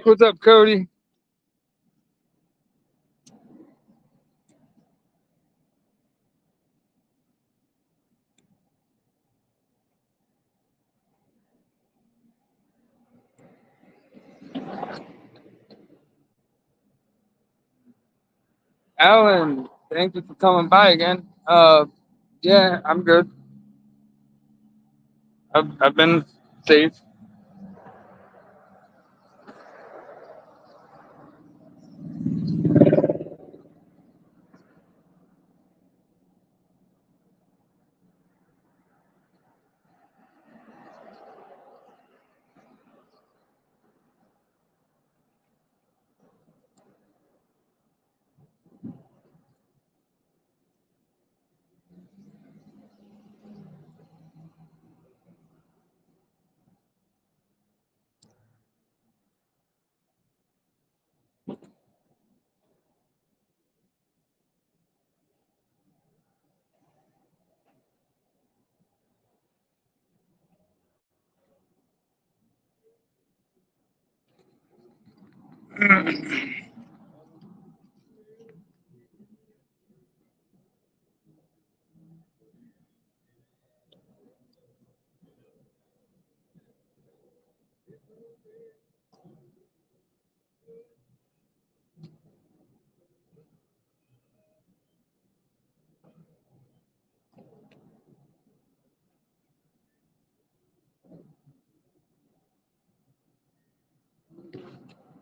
What's up, Cody? Alan, thank you for coming by again. Yeah, I'm good. I've been safe.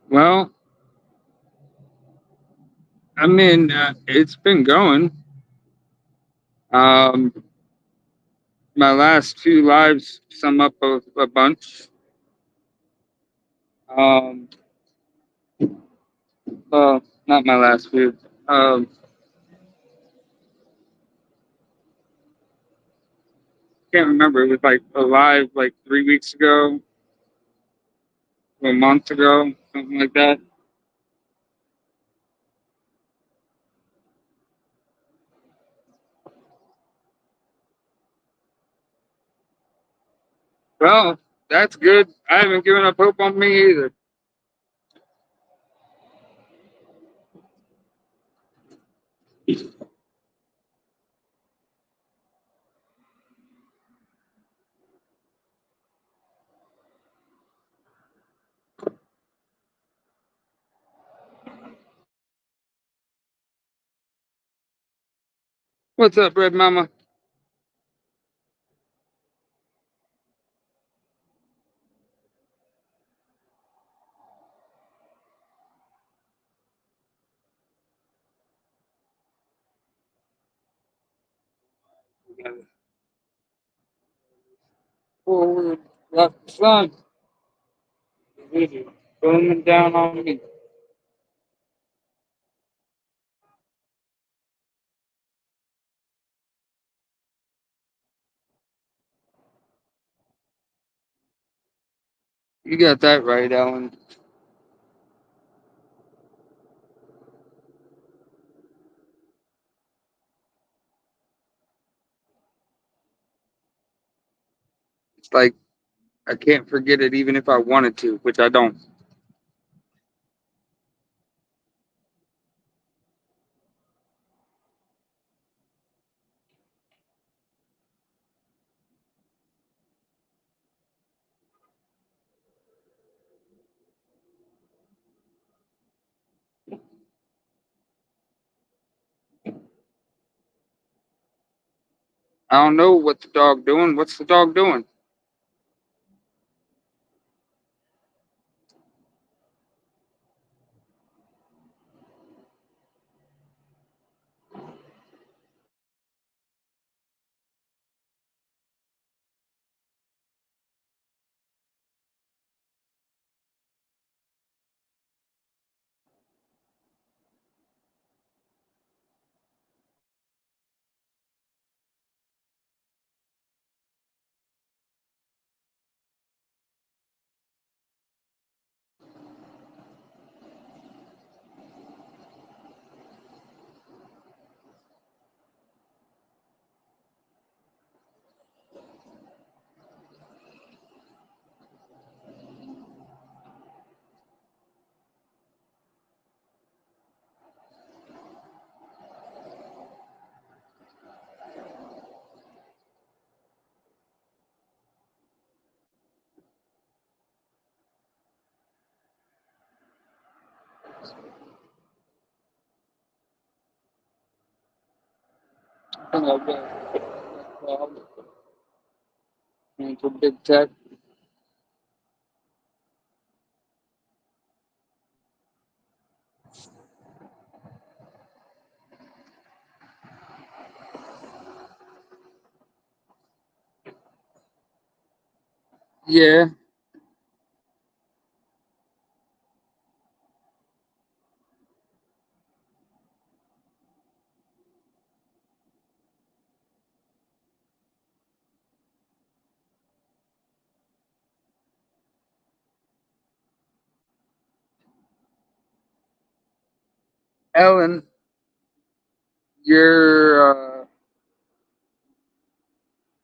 Well, I mean, it's been going. Um, my last few lives sum up a bunch. Um, well, not my last few. Can't remember. It was like alive like 3 weeks ago, a month ago, something like that. Well, that's good. I haven't given up hope on me either. What's up, Red Mama? Forward, left, sun. Booming down on me. You got that right, Alan. It's like I can't forget it even if I wanted to, which I don't. I don't know what the dog doing. What's the dog doing? think I'll get cloud into big tech. Yeah, Ellen, your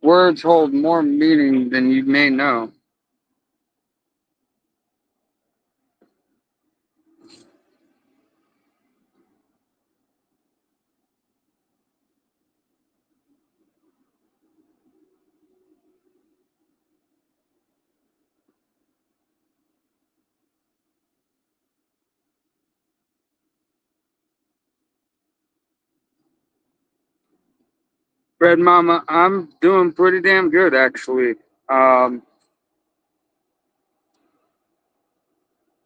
words hold more meaning than you may know. Red Mama, I'm doing pretty damn good actually. Um,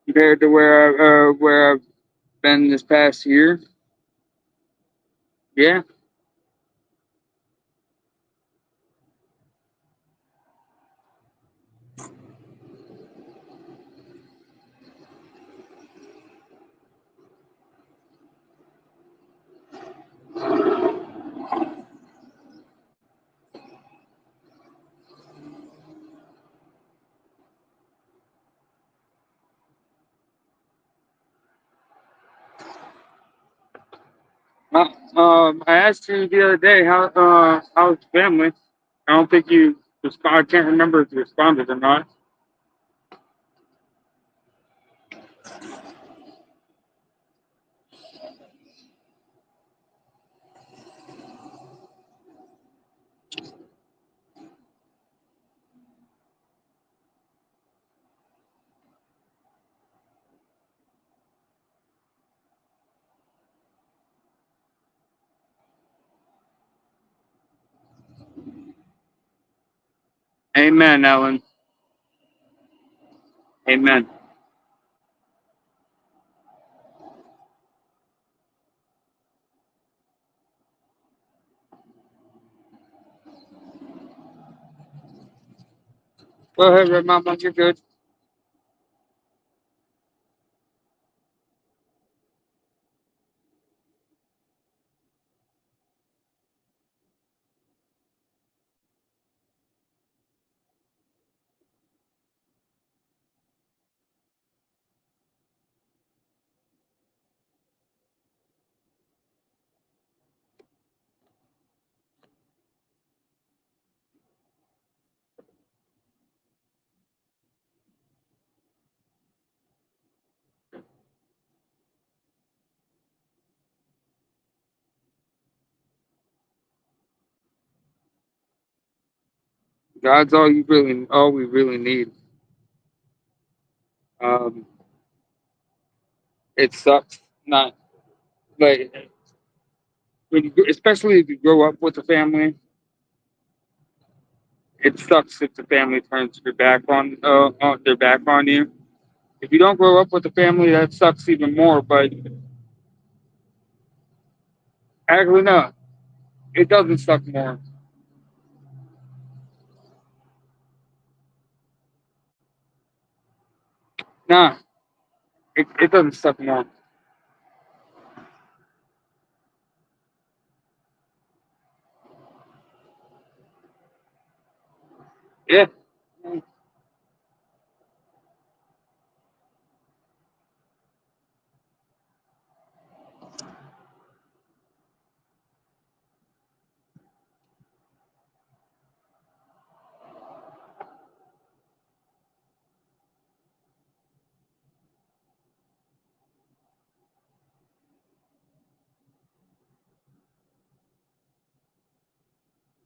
Compared to where I've been this past year. Yeah, I asked you the other day how's the family. I don't think you I can't remember if you responded or not. Amen, Ellen. Amen. Go ahead, Red Mama. You're good. God's all we really need. Um, it sucks not like especially if you grow up with a family. It sucks if the family turns their back on you. If you don't grow up with a family, that sucks even more. But actually, no, it doesn't suck more. Nah, it doesn't suck more. Yeah,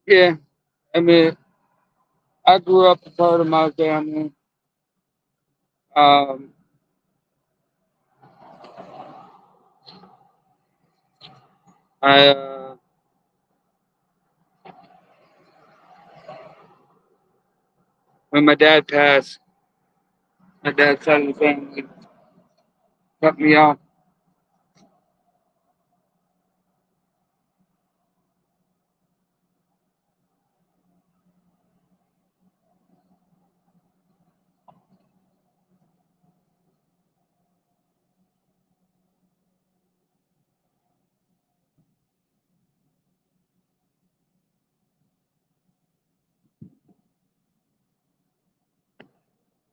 yeah. I mean, I grew up a part of my family. Um, I when my dad passed, my dad's side of the family cut me off.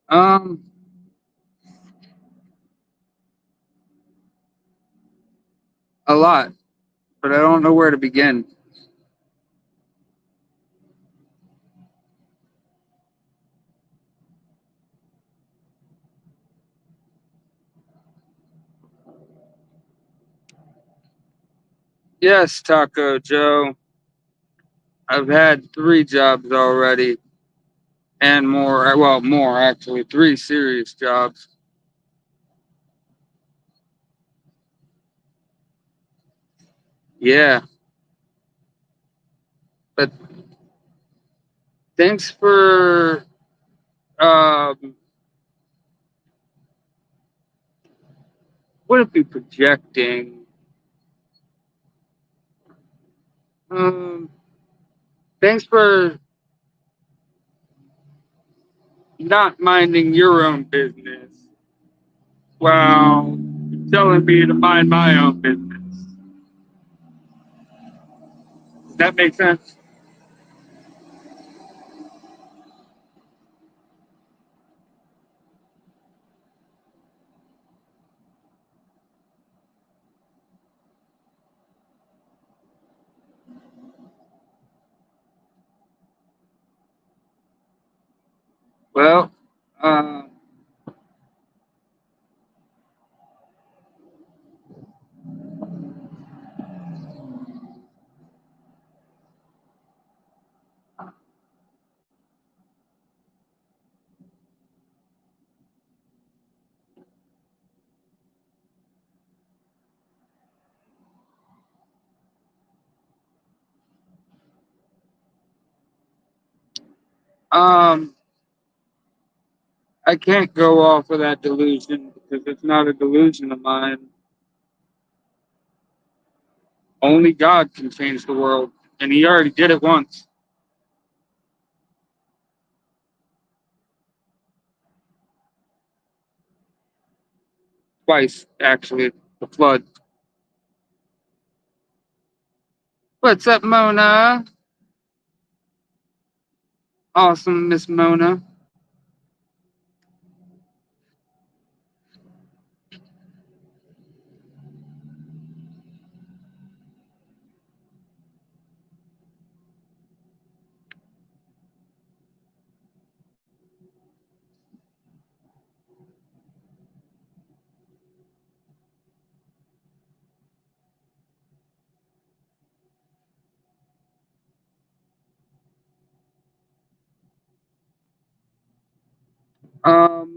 Um, a lot, but I don't know where to begin. Yes, Taco Joe. I've had 3 jobs already and more. Well, more actually, 3 serious jobs. Yeah, but thanks for um, what if we projecting? Um, thanks for not minding your own business while telling me to mind my own business. Does that make sense? Well, uh, um, I can't go off of that delusion because it's not a delusion of mine. Only God can change the world, and He already did it once, twice actually. The flood. What's up, Mona? Awesome, Miss Mona.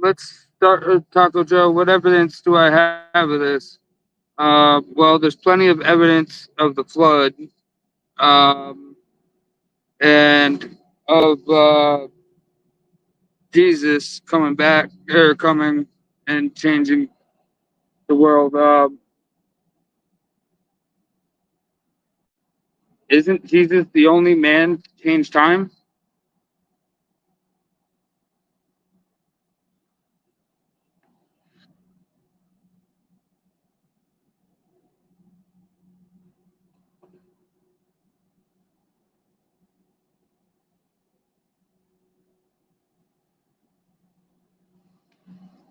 Let's start with Taco Joe. What evidence do I have of this? Well, there's plenty of evidence of the flood, um, and of Jesus coming back or coming and changing the world. Isn't Jesus the only man to change time?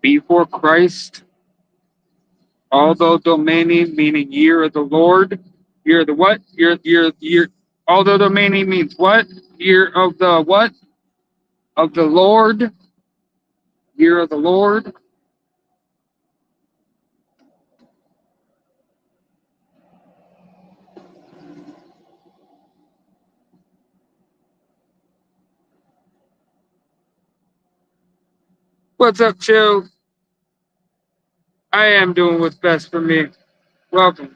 Before Christ, although domini meaning year of the Lord, year of the what? Year. Although domini means what? Year of the what? Of the Lord. Year of the Lord. What's up, Joe? I am doing what's best for me. Welcome.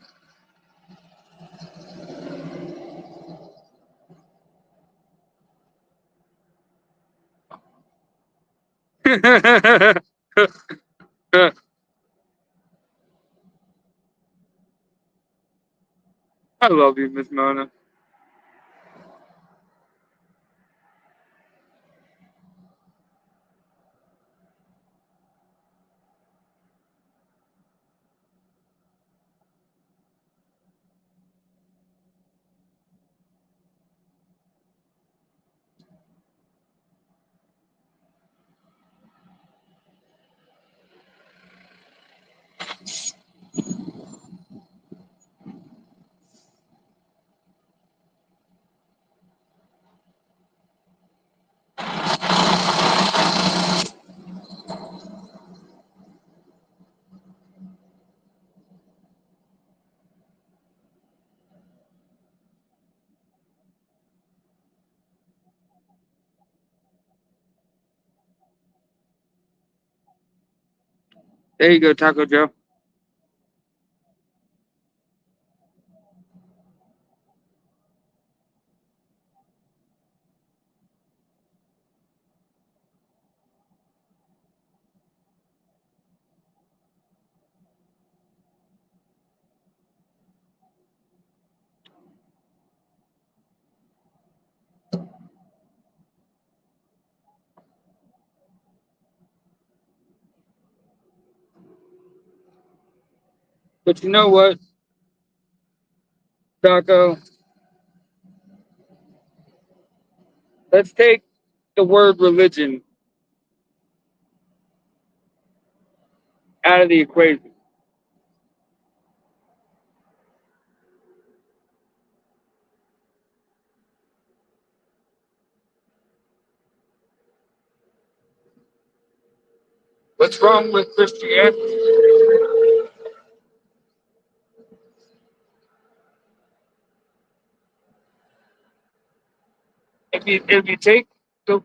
I love you, Miss Mona. There you go, Taco Joe. But you know what, Taco? Let's take the word religion out of the equation. What's wrong with Christianity? If you take the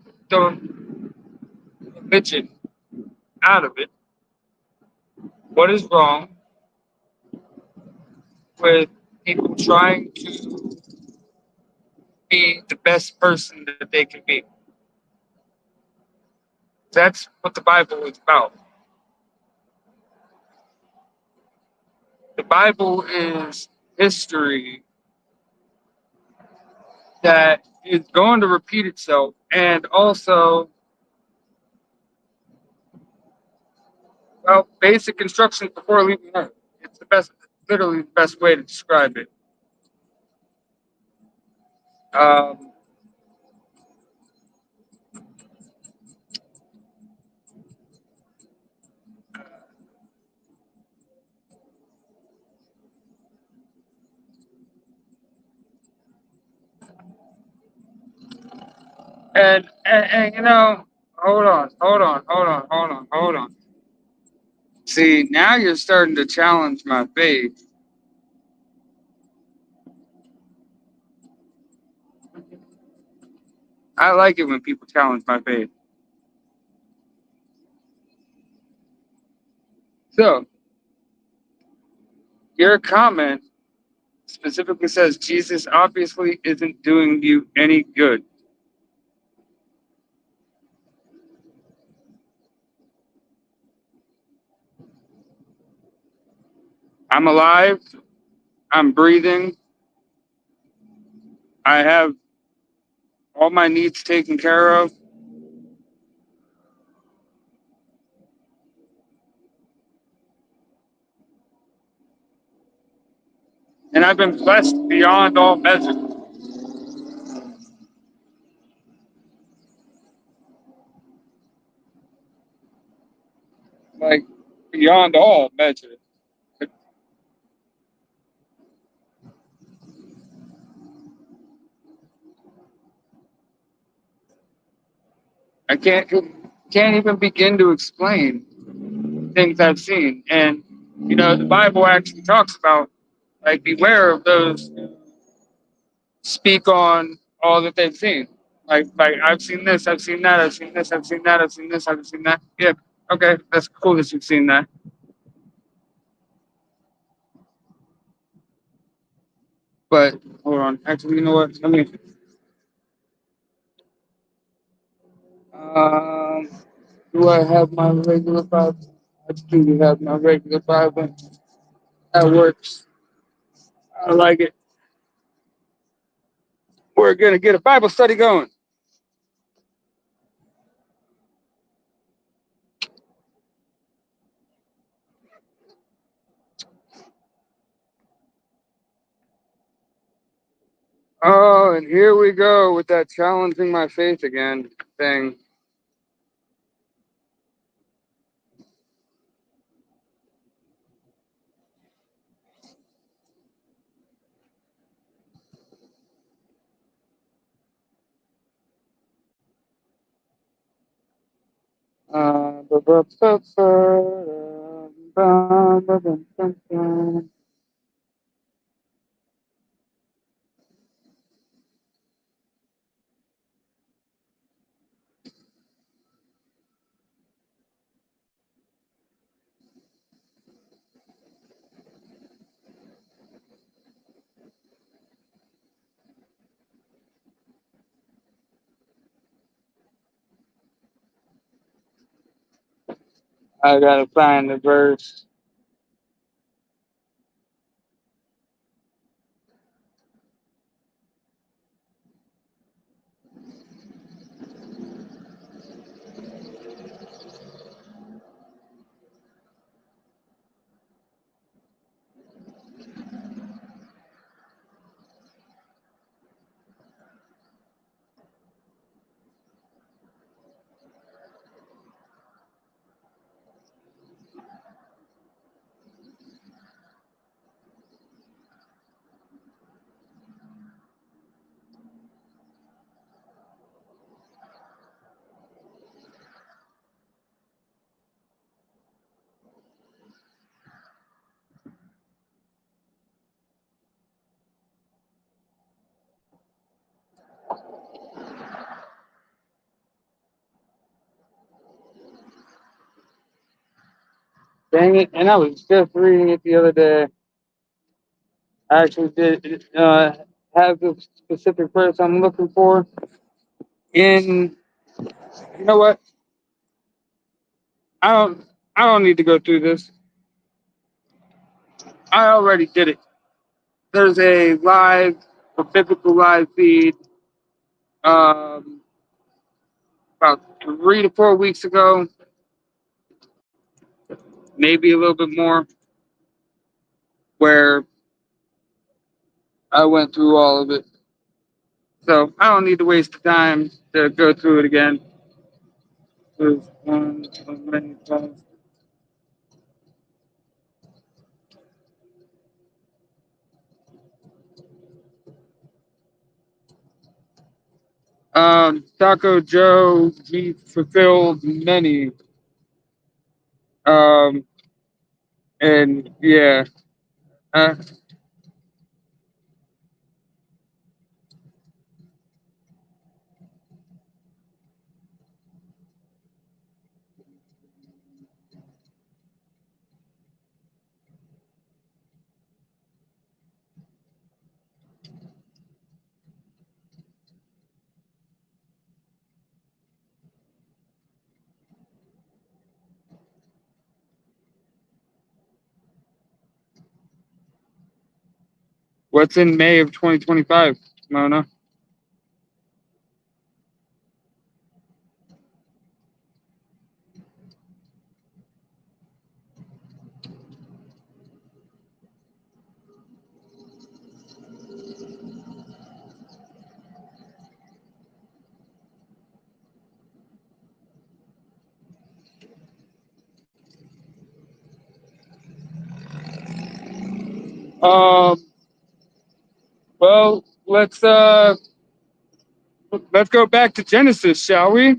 religion out of it, what is wrong with people trying to be the best person that they can be? That's what the Bible is about. The Bible is history that is going to repeat itself, and also, well, basic instructions before leaving Earth. It's the best, literally the best way to describe it. Um, and you know, hold on. See, now you're starting to challenge my faith. I like it when people challenge my faith. So, your comment specifically says Jesus obviously isn't doing you any good. I'm alive. I'm breathing. I have all my needs taken care of. And I've been blessed beyond all measure. Like, beyond all measure. I can't even begin to explain things I've seen. And you know, the Bible actually talks about, like, beware of those who speak on all that they've seen. Like I've seen this, I've seen that, I've seen this, I've seen that, I've seen this, I've seen that. Yeah, okay, that's cool that you've seen that. But hold on, actually, you know what? Let me. Do I have my regular Bible? I do have my regular Bible. That works. I like it. We're gonna get a Bible study going. Oh, and here we go with that challenging my faith again thing. Ba- ba- ba- ba- ba- ba- ba- ba- ba. I gotta find the verse. Dang it! And I was just reading it the other day. I actually did have the specific verse I'm looking for. In you know what? I don't. I don't need to go through this. I already did it. There's a biblical live feed, um, about 3 to 4 weeks ago, maybe a little bit more, where I went through all of it. So I don't need to waste the time to go through it again. There's one of many times. Taco Joe, he fulfilled many. Um, and yeah, uh, what's in May of 2025, Mona? Um, well, let's go back to Genesis, shall we?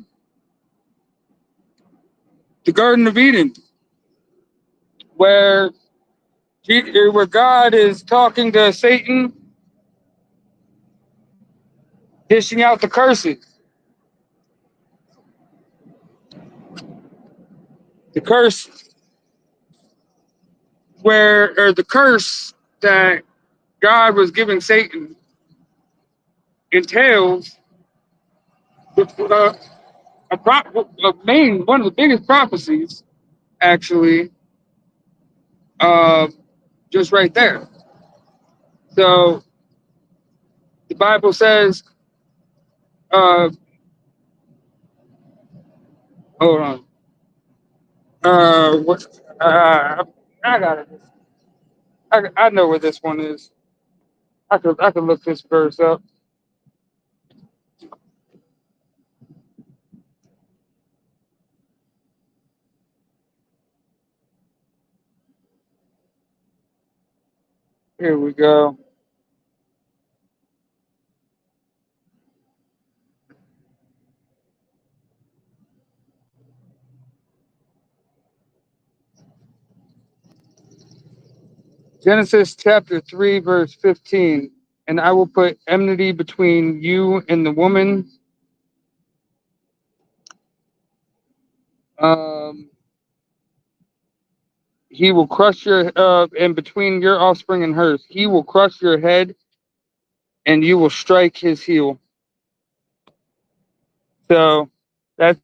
The Garden of Eden, where where God is talking to Satan, dishing out the curses. The curse the curse that God was giving Satan entails uh, one of the biggest prophecies, actually, uh, just right there. So the Bible says, uh, hold on, what? I got it. I know where this one is. I could look this verse up. Here we go. Genesis chapter 3, verse 15. And I will put enmity between you and the woman. Um, he will crush your, and between your offspring and hers. He will crush your head and you will strike his heel. So that's,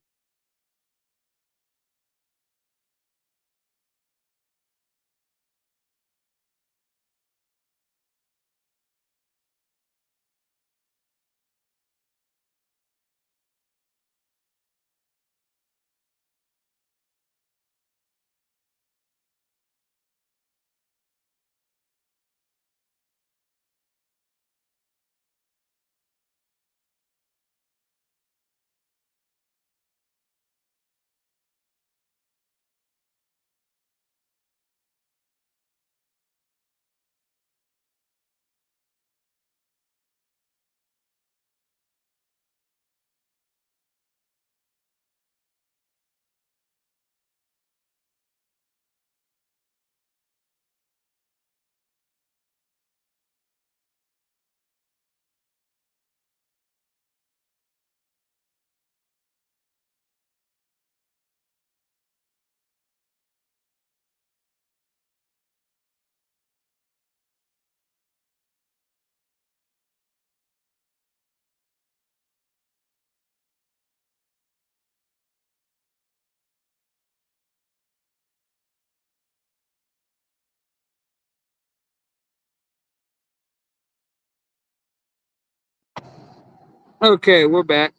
okay, we're back.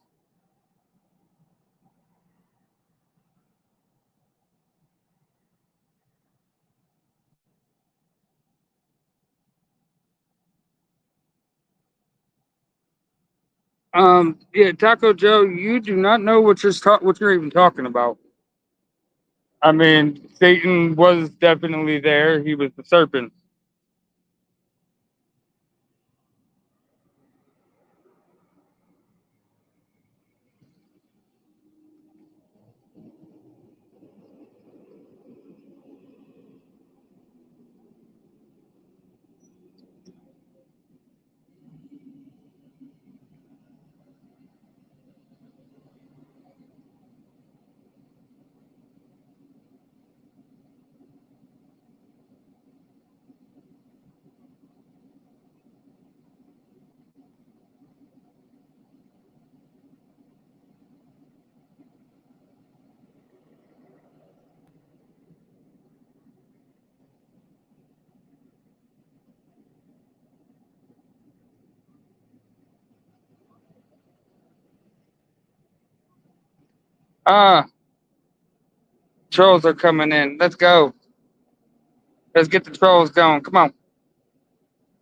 Yeah, Taco Joe, you do not know what you're even talking about. I mean, Satan was definitely there. He was the serpent. Ah, trolls are coming in. Let's go. Let's get the trolls going. Come on.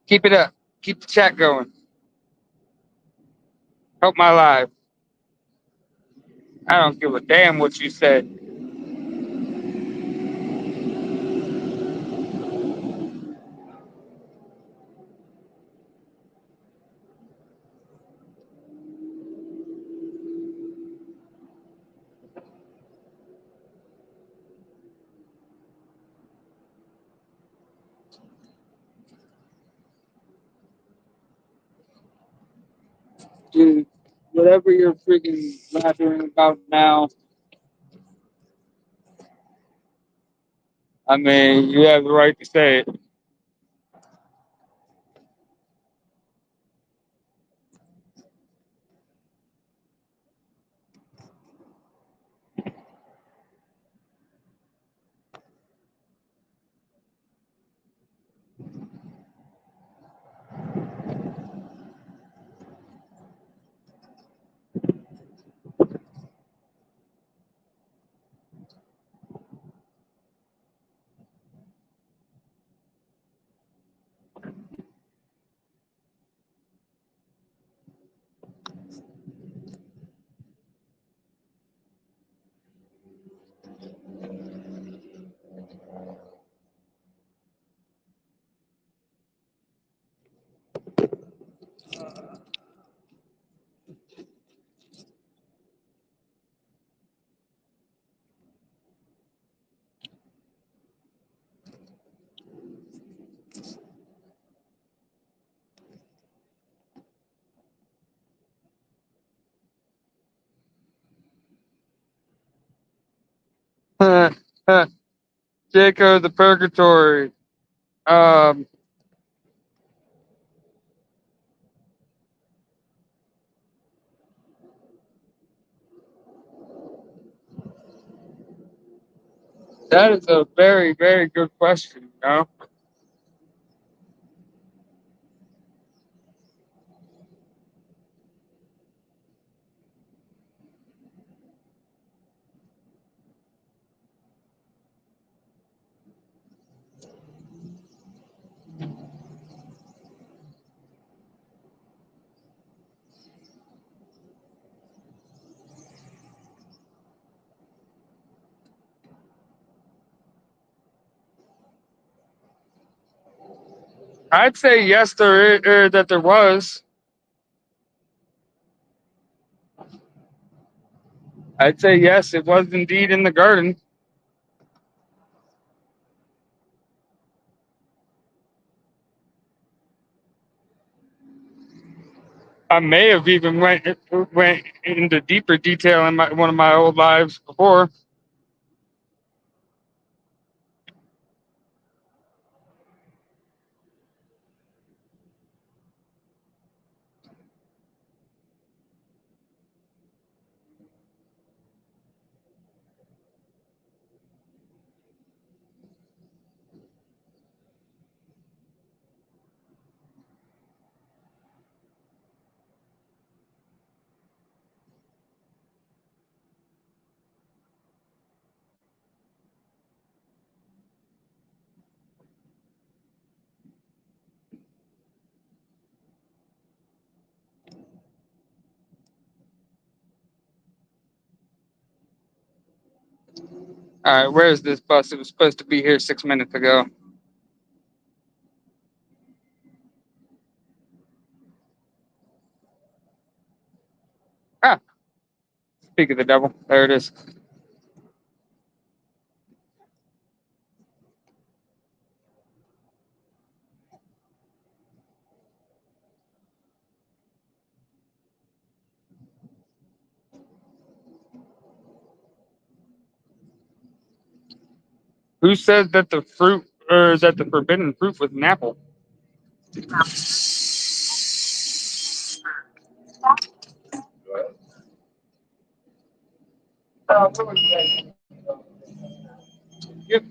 Keep it up. Keep the chat going. Help my life. I don't give a damn what you said. Dude, whatever you're freaking laughing about now, I mean, you have the right to say it. Jacob the Purgatory. Um, that is a very, very good question. You know? I'd say yes, that there was. I'd say yes, it was indeed in the garden. I may have even went into deeper detail in one of my old lives before. All right, where is this bus? It was supposed to be here 6 minutes ago. Ah, speak of the devil. There it is. Who said that the fruit or that the forbidden fruit was an apple? Yep.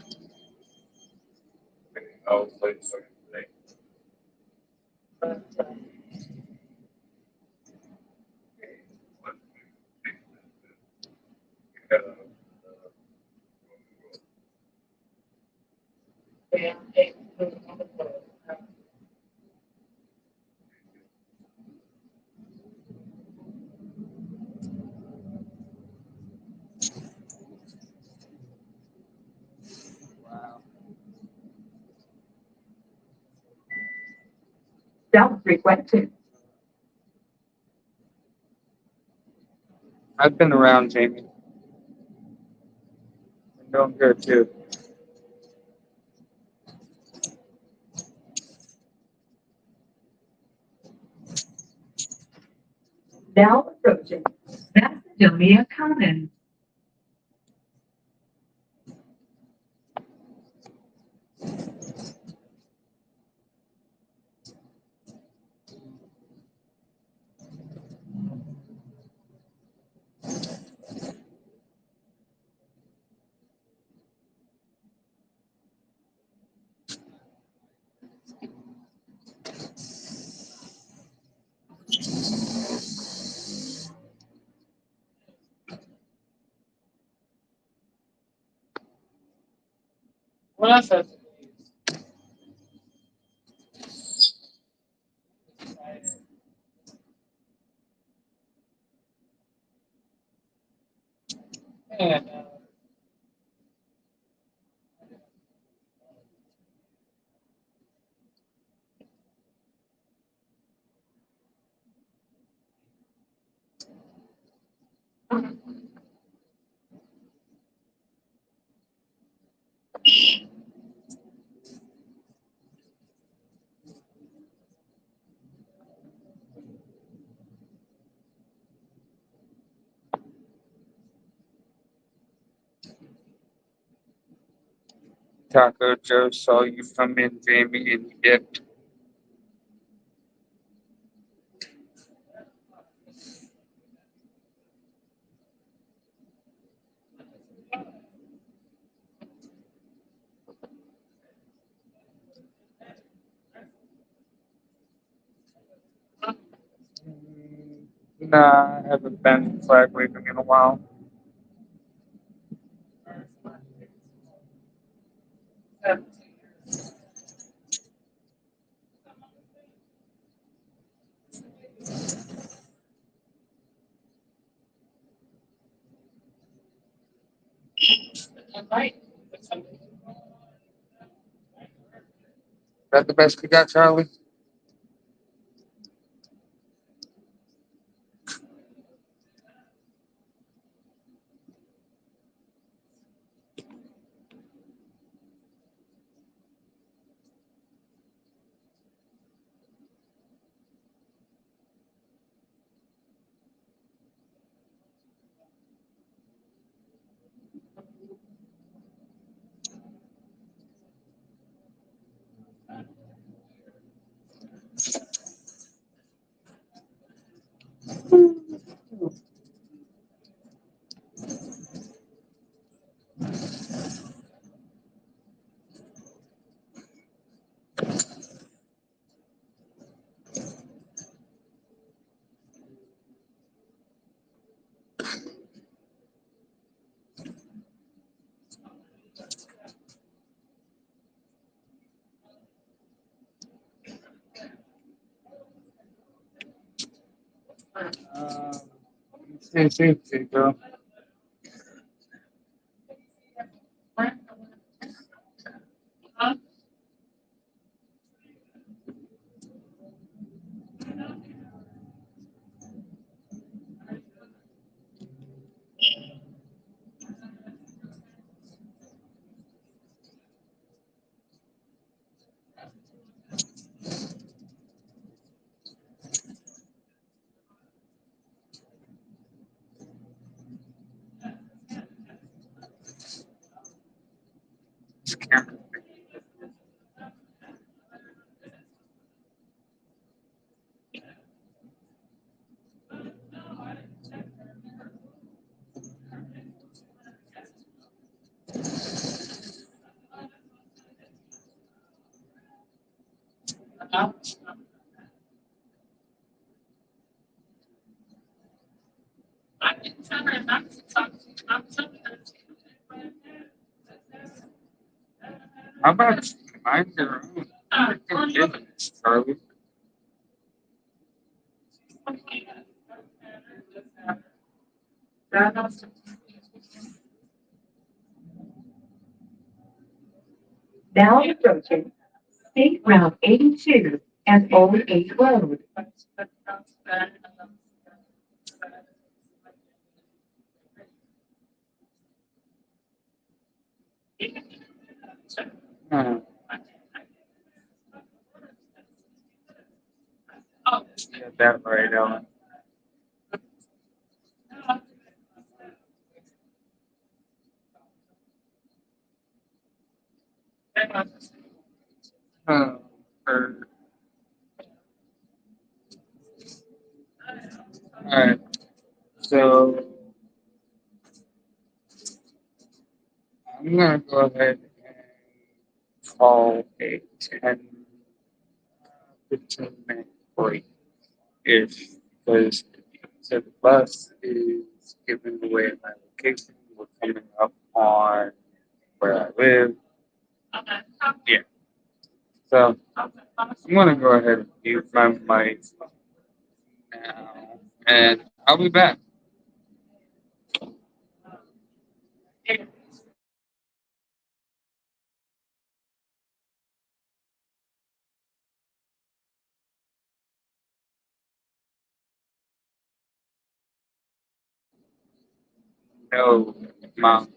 Self-reflective. I've been around, Jamie. I'm doing good too. Now approaching Macedonia Commons. What else has Taco Joe saw you come in, Jamie, and he dipped. Nah, I haven't been flag waving in a while. Is that the best we got, Charlie? See, girl. This camera. How about mind your own freaking business, Charlie? Now approaching State Route 82 and Old 8 Road. Hmm. Get that right, Ellen. Hmm. Or- Alright, so I'm gonna go ahead and call a 10, 15-minute break ish because so the bus is giving away my location. We're coming up on where I live. Yeah, so I'm gonna go ahead and mute my mic now, and I'll be back. No, mom.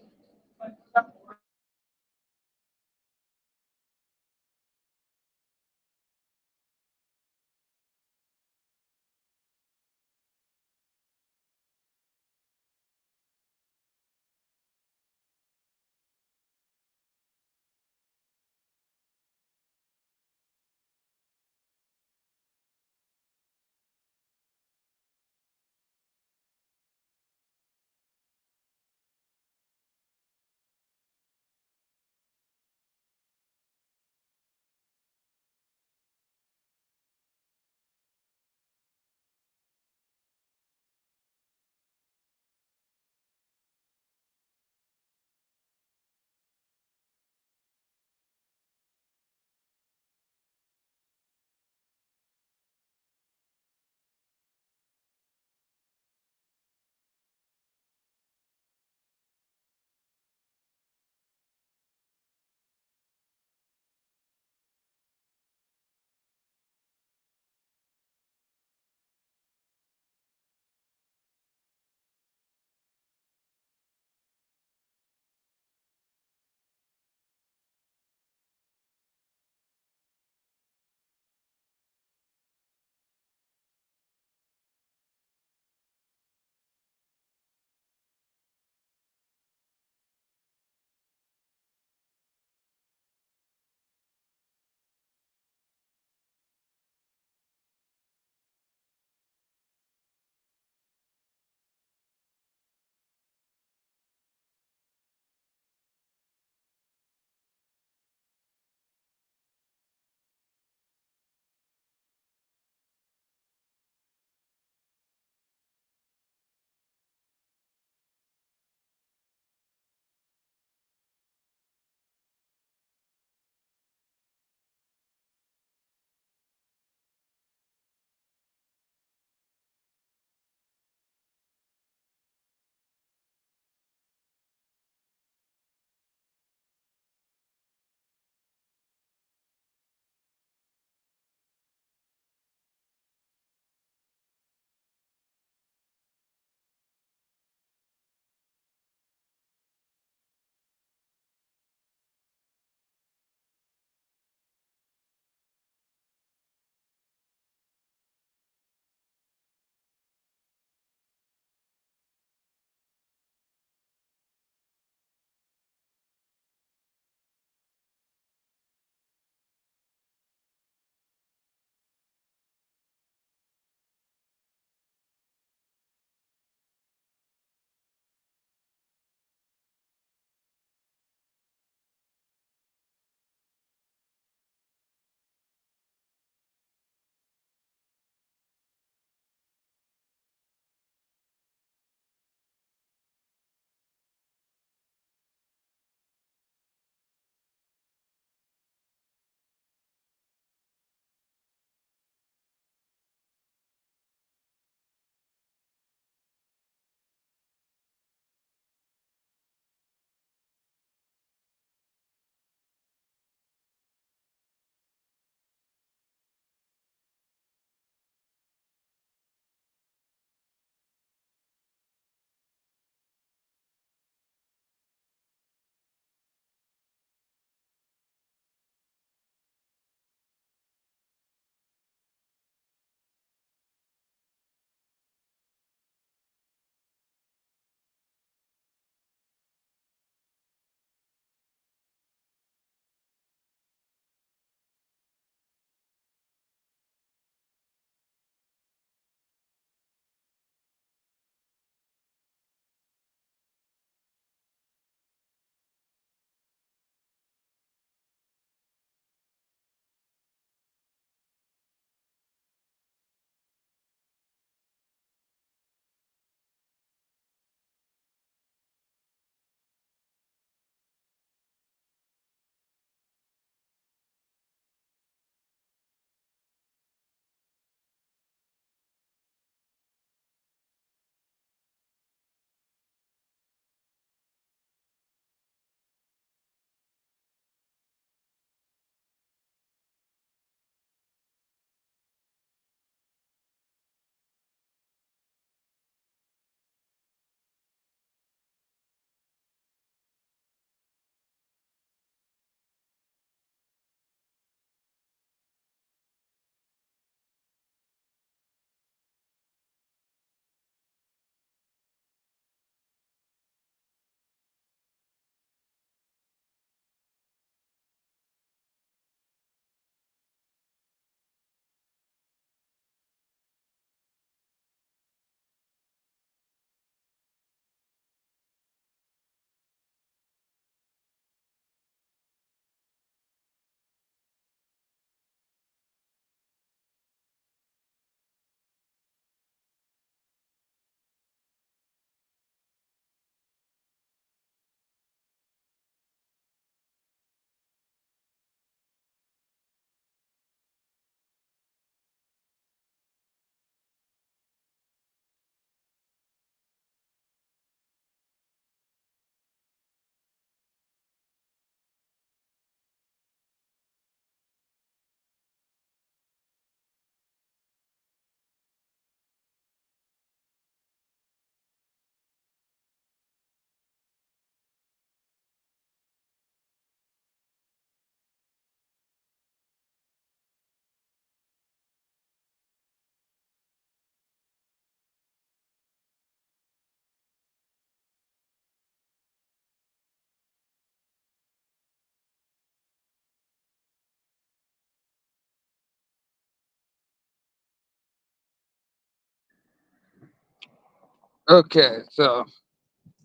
Okay, so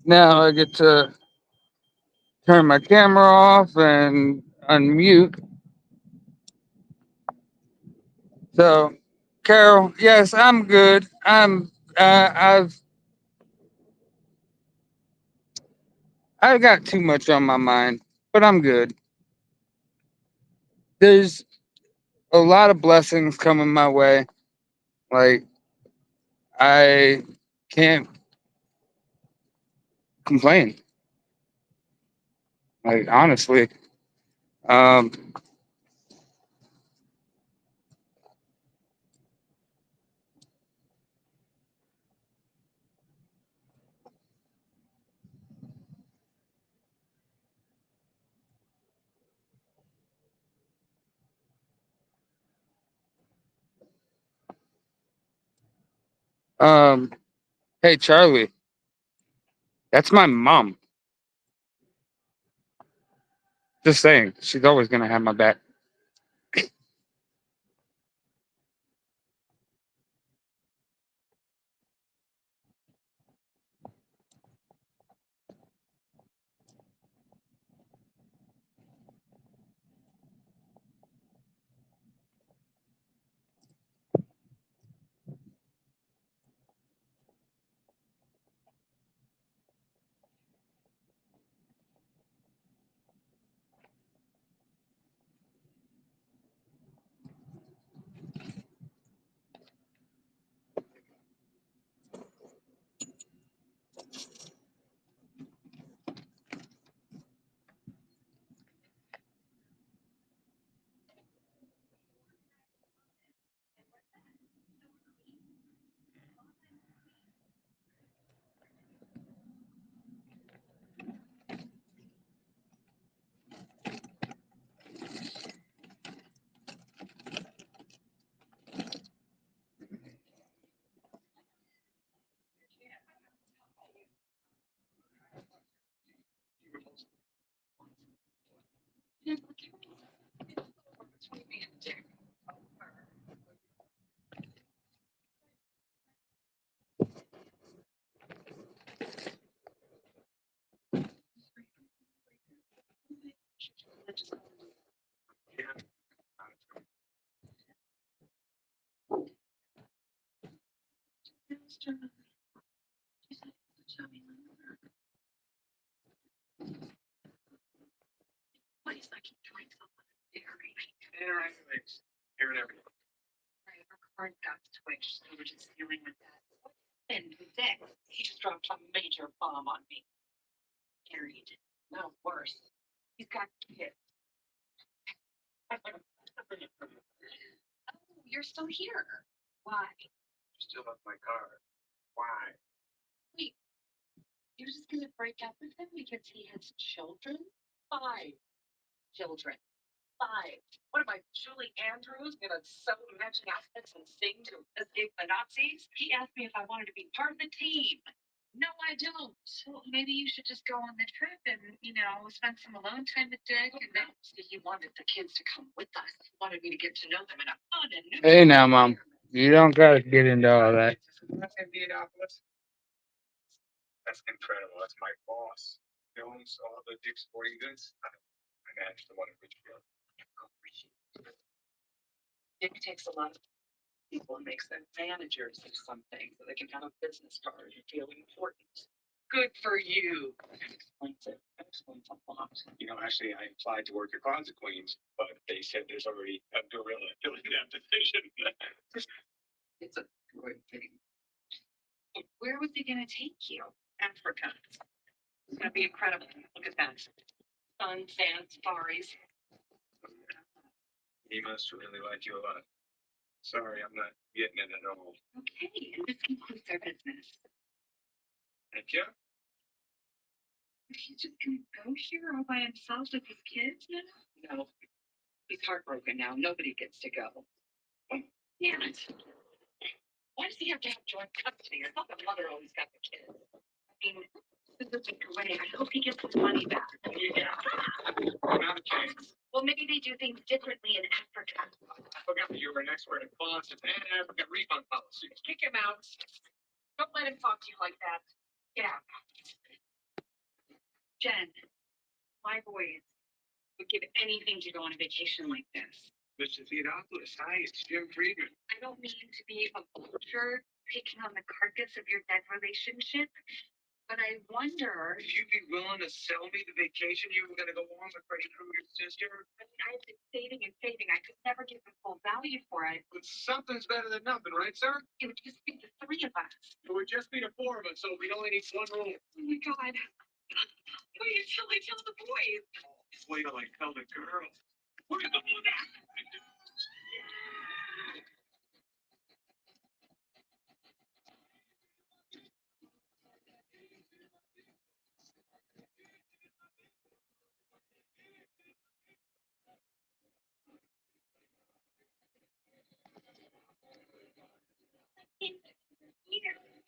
now I get to turn my camera off and unmute. So, Carol, yes, I'm good. I've got too much on my mind, but I'm good. There's a lot of blessings coming my way. Like, I can't complain. Like, honestly, um, um, hey, Charlie, that's my mom. Just saying, she's always gonna have my back. Hey, now, mom, you don't gotta get into all that. let him talk to you like that. Get out. Jen, my boys would give anything to go on a vacation like this. Mr. Theodopolis, hi, it's Jim Friedman. I don't mean to be a vulture picking on the carcass of your dead relationship, but I wonder. If you'd be willing to sell me the vacation you were going to go on with Freddie Krueger's sister. I mean, I've been saving and saving. I could never get the full value for it. But something's better than nothing, right, sir? It would just be the three of us. It would just be the four of us, so we'd only need one room. Oh my God. Wait until I tell the boys. Wait till I tell the girls. Look at the one.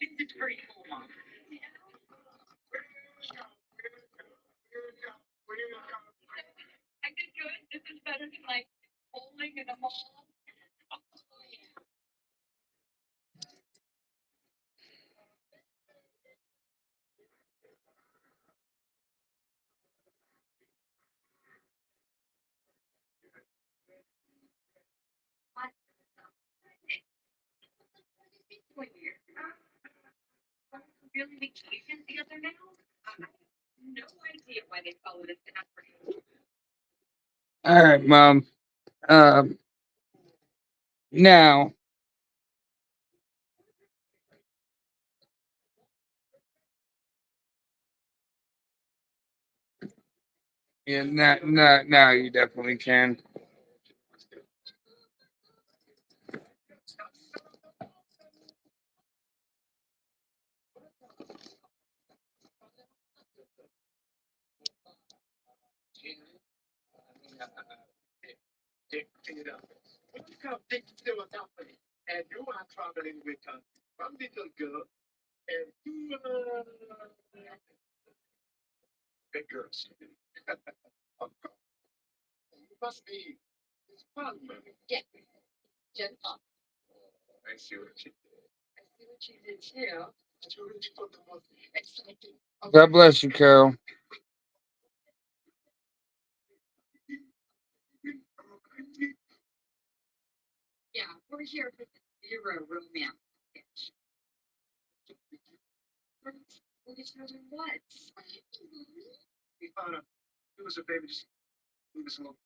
It's very cool, Mom. I did good. This is better than like bowling in a mall. What? Really vacation together now? I have no idea why they followed us to Africa. All right, Mom. Now, yeah, now you definitely can. Dick Theodopolis. Look how Dick Theodopolis. And you are traveling with a one little girl and two big girls. Of course. You must be his partner. Yeah, Jen Pop. I see what you did. I see what you did too. Did you reach for the most exciting? God bless you, Carol. Yeah, we're here for the hero romance. We're just having what? He found out it was a baby. He was a little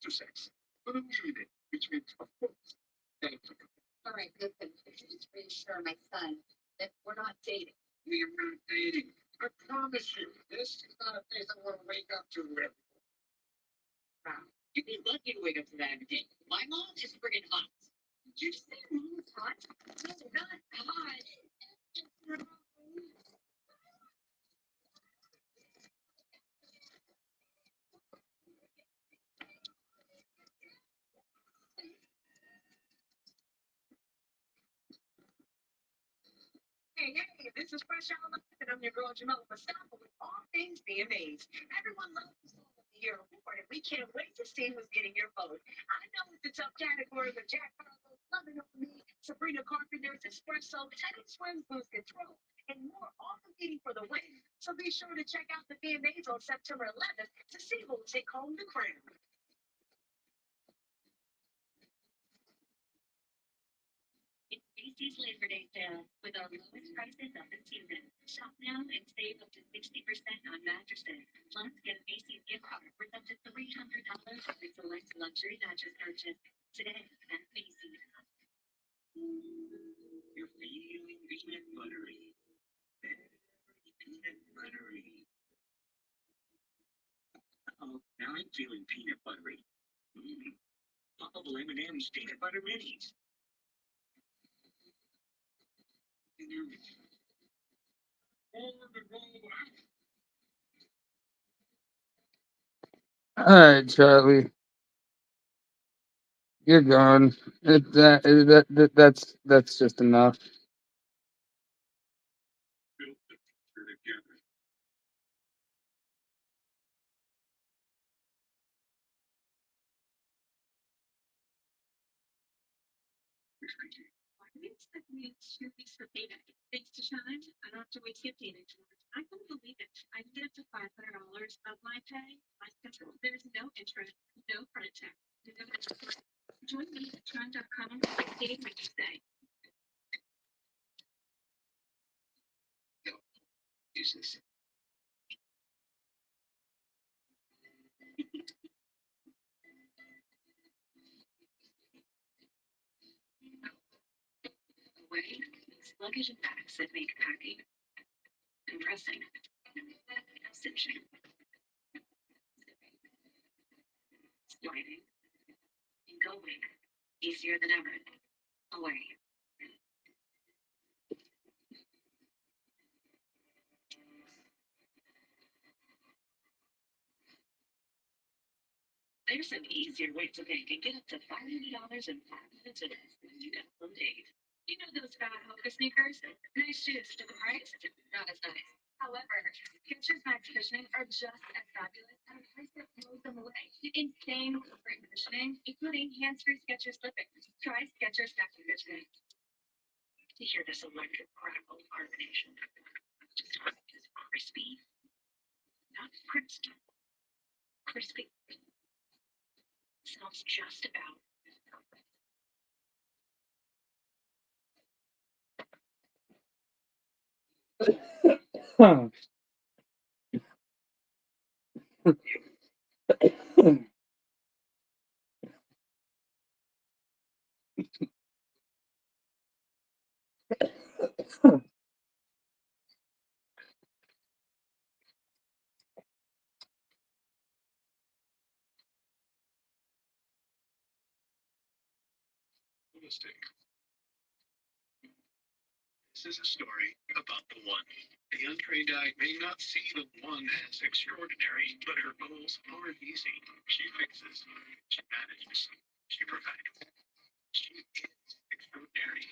too sexy. But we need it, which means, of course, thank you. All right, listen, just reassure my son that we're not dating. We are not dating. I promise you, this is not a place I want to wake up to. Wow. You'd be lucky to wake up to that every day. My mom is friggin' hot. Did you say your mom was hot? No, not hot. Hey, hey, this is Fresh Out Live, and I'm your girl Jamila Mustafa with all things VMAs. Everyone loves the Song of the Year award, and we can't wait to see who's getting your vote. I know it's a tough category with Jack Harlow, Loving on Me, Sabrina Carpenter's Espresso, Teddy Swims Lose Control, and more, all competing for the win. So be sure to check out the VMAs on September 11th to see who will take home the crown. It's Macy's Labor Day sale with our lowest prices of the season. Shop now and save up to 60% on mattresses. Plus, get a Macy's gift card worth up to $300 for the select luxury mattress purchase today at Macy's. You're feeling peanut buttery. Very peanut buttery. Oh, now I'm feeling peanut buttery. Bubble M&M's peanut butter minis. All right, Charlie, you're gone. That's just enough. It's like we had 2 weeks for payday. Thanks to Shine, I don't have to wait 15 anymore. I couldn't believe it. I can get up to $500 of my pay. There's no interest, no credit check. Join me at Shine.com. Save my stay. Useless. Away, luggage and bags that make packing compressing, cinching, sliding, and going easier than ever. Away. There's an easier way to bank and get up to $500 in 5 minutes or less than you got from Dave. You know those fat Hoka sneakers? Nice shoes for the price? Not as nice. However, Skechers Max cushioning are just as fabulous at a price that blows them away. Insane great cushioning, including hands-free Skechers slipping. Try Skechers Max cushioning. To hear this electric crackle carbonation, just crispy, not crisp, crispy. Sounds just about Huh. Mistake. This is a story about the one. The untrained eye may not see the one as extraordinary, but her goals are easy. She fixes, she manages, she provides. She is extraordinary.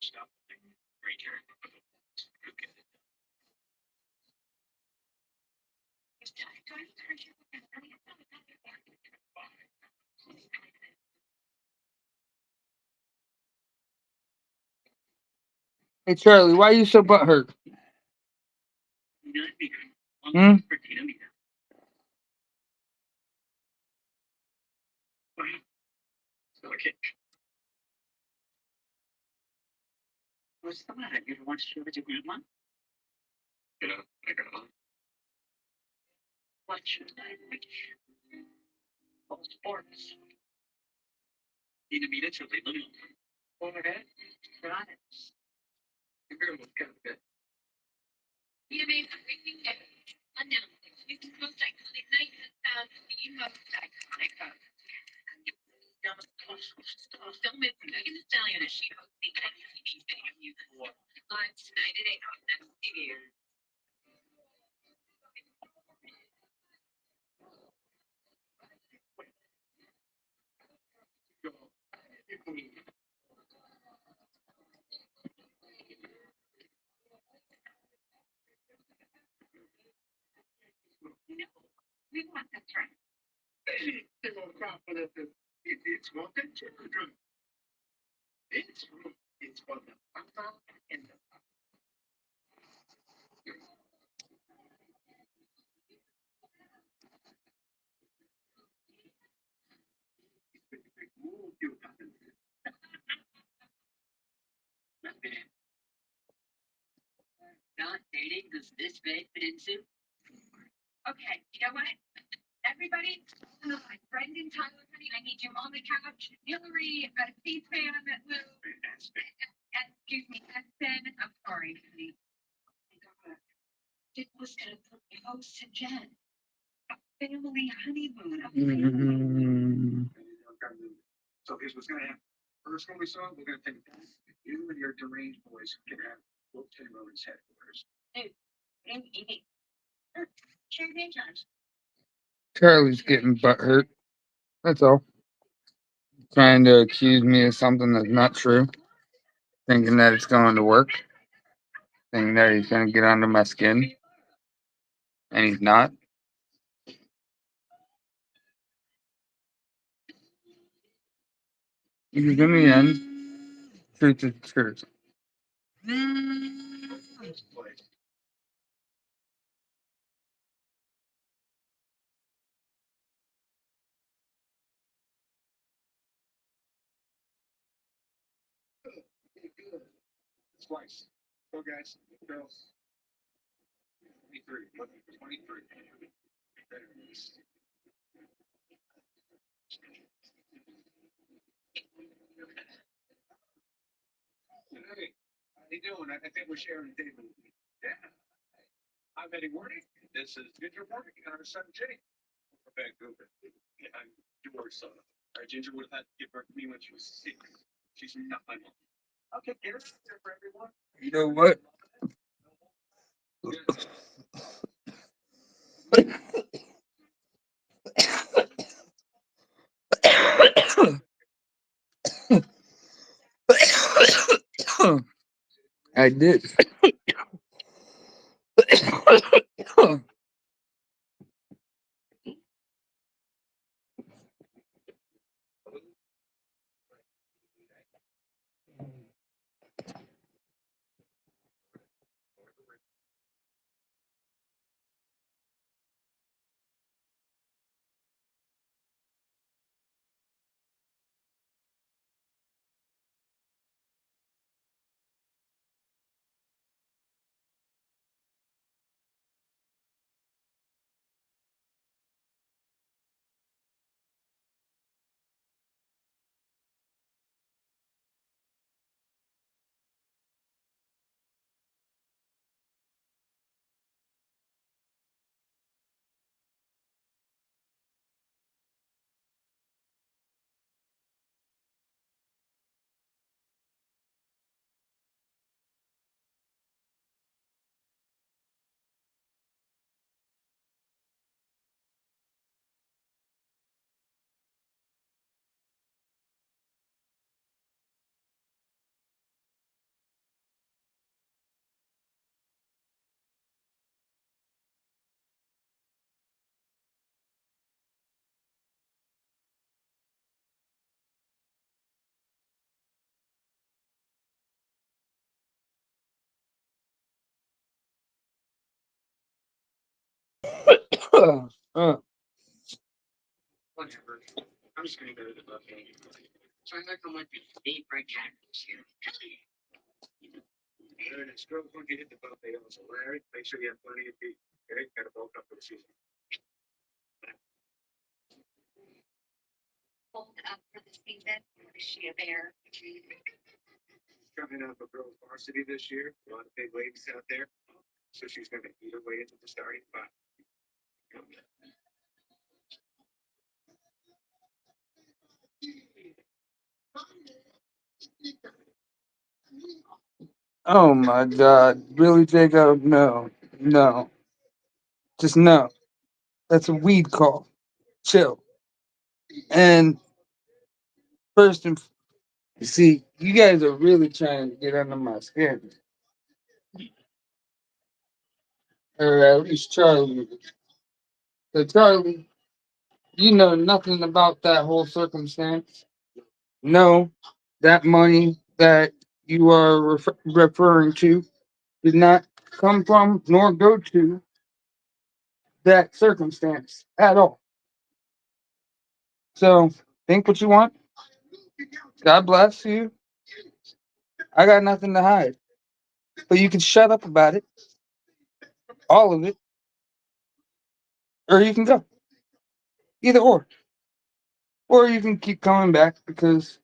Stop. Great here. Hey Charlie, why are you so butthurt? Hmm? Okay. What's the matter? You don't want to share with your grandma? Yeah, I got on. What should I like? All sports. Immediately little. Overhead. Got it. The girl was kind of good. You mean everything that unknown. It's the most iconic night in town. The most iconic of. Don't miss Megan Thee Stallion as she hosts the MTV Video Music Awards live tonight at 8 on MTV. No, we want that right. They won't crop for this. It's more than children. It's for the papa and the Not dating does this big fit into? Okay, you know what? Everybody, Brendan, Tyler, honey, I need you on the couch. Hillary, C-SPAN, Lou, excuse me, Ben, I'm sorry, honey. It was gonna propose to Jen. A family honeymoon. Mm. So here's what's gonna happen. First one we saw, we're gonna take that. You and your deranged boys can have both Rowan's headquarters. Dude, what are you eating? Champagne jars. Charlie's getting butthurt. That's all. Trying to accuse me of something that's not true. Thinking that it's going to work. thinking that he's gonna get under my skin, and he's not. Because in the end, truth is truth. Twice. Go guys, girls. 23. 23. There it is. Hey, how you doing? I think we're sharing a table. Yeah. I'm Eddie Warnick. This is Ginger Warnick and our son Jay from Vancouver. Yeah, I'm your son. Our Ginger would have had to give birth to me when she was 6. She's not my mom. Okay, get her out there for everyone. You know what? I did. Whatever. I'm just gonna go to the buffet. So I think I might be deep right candles here. And it's girls when you hit the buffet also, Larry. Make sure you have plenty of feet. Okay, gotta bulk up for the season. Hold up for the season. Or is she a bear? Coming up a girls varsity this year. A lot of big ladies out there. So she's gonna eat her way into the starting spot. Oh my God. Really, Jacob? No. No. Just no. That's a weed call. Chill. And first and you see, you guys are really trying to get under my skin. Or at least Charlie. So Charlie, you know nothing about that whole circumstance. No, that money that you are referring to did not come from nor go to that circumstance at all. So think what you want. God bless you. I got nothing to hide. But you can shut up about it, all of it, or you can go. Either or. Or you can keep coming back because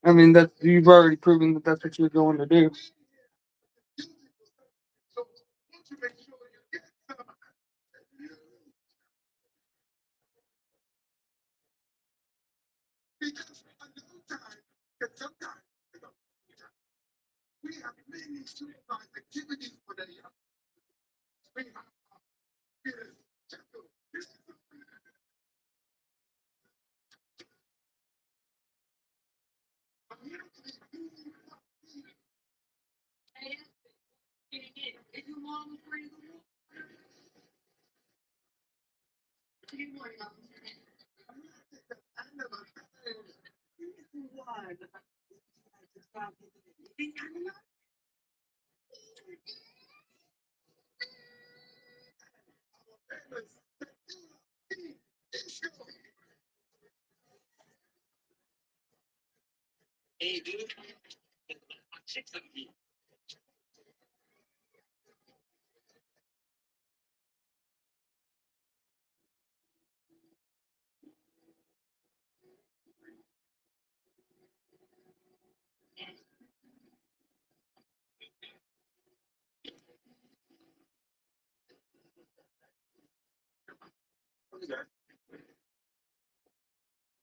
I mean that you've already proven that that's what you're going to do. Hey, dude.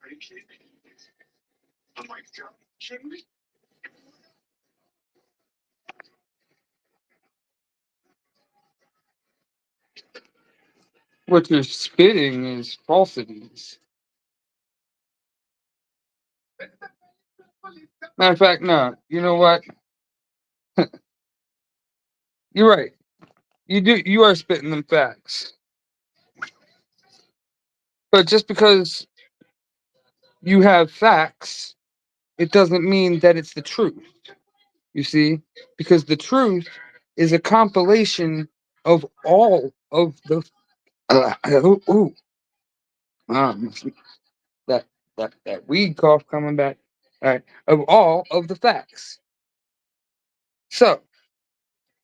Are you kidding me? I'm like, kidding me? What you're spitting is falsities. Matter of fact, no. You know what? You're right. You do. You are spitting them facts. But just because you have facts, it doesn't mean that it's the truth. You see, because the truth is a compilation of all of the ooh, ooh, um, that that weed cough coming back. All right, of all of the facts. So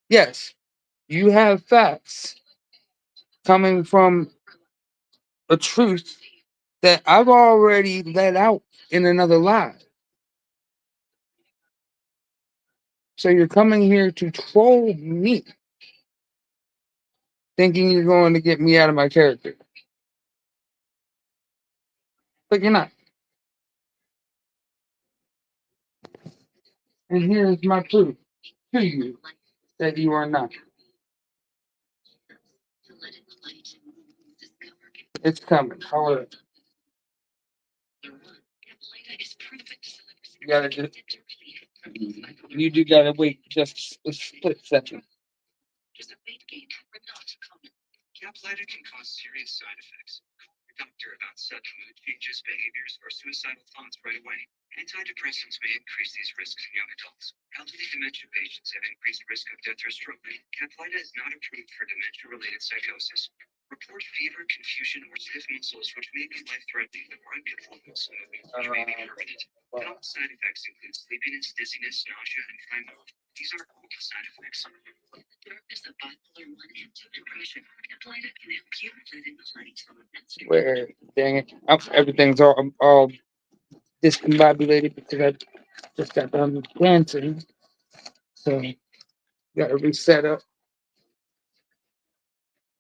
yes, you have facts coming from a truth that I've already let out in another lie. So you're coming here to troll me, thinking you're going to get me out of my character. But you're not. And here's my proof to you that you are not. It's coming. However, you gotta just, you do gotta wait just a split second. Caplyta can cause serious side effects. Call your doctor about sudden mood changes, behaviors, or suicidal thoughts right away. Antidepressants may increase these risks in young adults. Elderly dementia patients have increased risk of death or stroke. Caplyta is not approved for dementia-related psychosis. Report fever, confusion, or stiff muscles, which may be life-threatening or uncontrolled muscle movement, which may be permanent. Common side effects include sleepiness, dizziness, nausea, and tremor. These are all side effects. Where, dang it, everything's all discombobulated because I just got done dancing. So gotta reset up.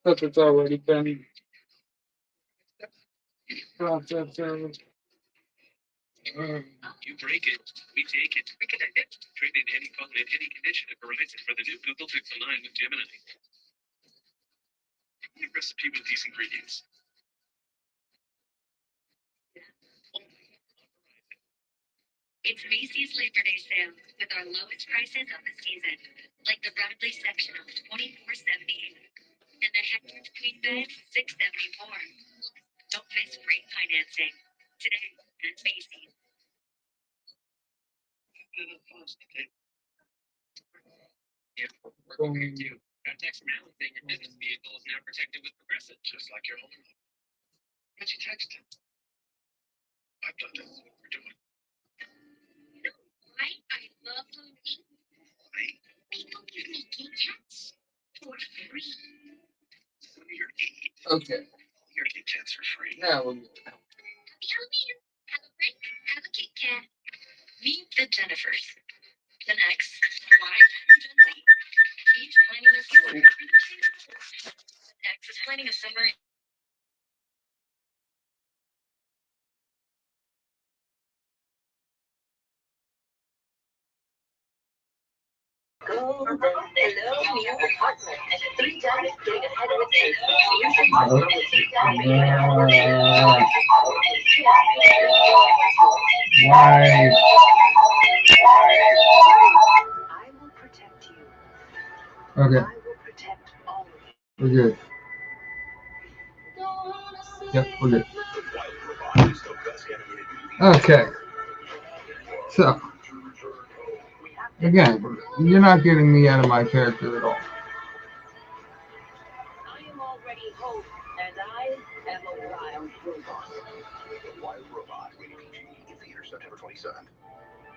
Plus it's already been processed. You break it, we take it. We connect it. Trade in any phone in any condition at Verizon for the new Google Pixel 9 with Gemini. A recipe with these ingredients. It's Macy's Labor Day sale with our lowest prices of the season, like the Bradley sectional, $24.78, and the Hector Queen Bed, $6.74. Don't miss free financing today at Macy's. Yeah, we're going to. Got text from Alan saying your business vehicle is now protected with Progressive, just like your home. Why'd you text him? I've done this. We're doing. Why? I love Halloween. Why? People give me Kit Kats for free. You're 8. Okay, Your Kit Kats are free. now we're Happy Halloween. Have a break. Have a Kit Kat. Meet the Jennifers. Gen X, Y, and Gen Z. Each planning a summer. Gen X is planning a summer. Hello, new apartment. 3 times getting ahead with Why? I will protect you. Okay. I will We're good. Yep, we're good. Okay. So, again, you're not getting me out of my character at all. I am already Hope, and I am a wild robot. The Wild Robot, rated PG, in theaters September 27th.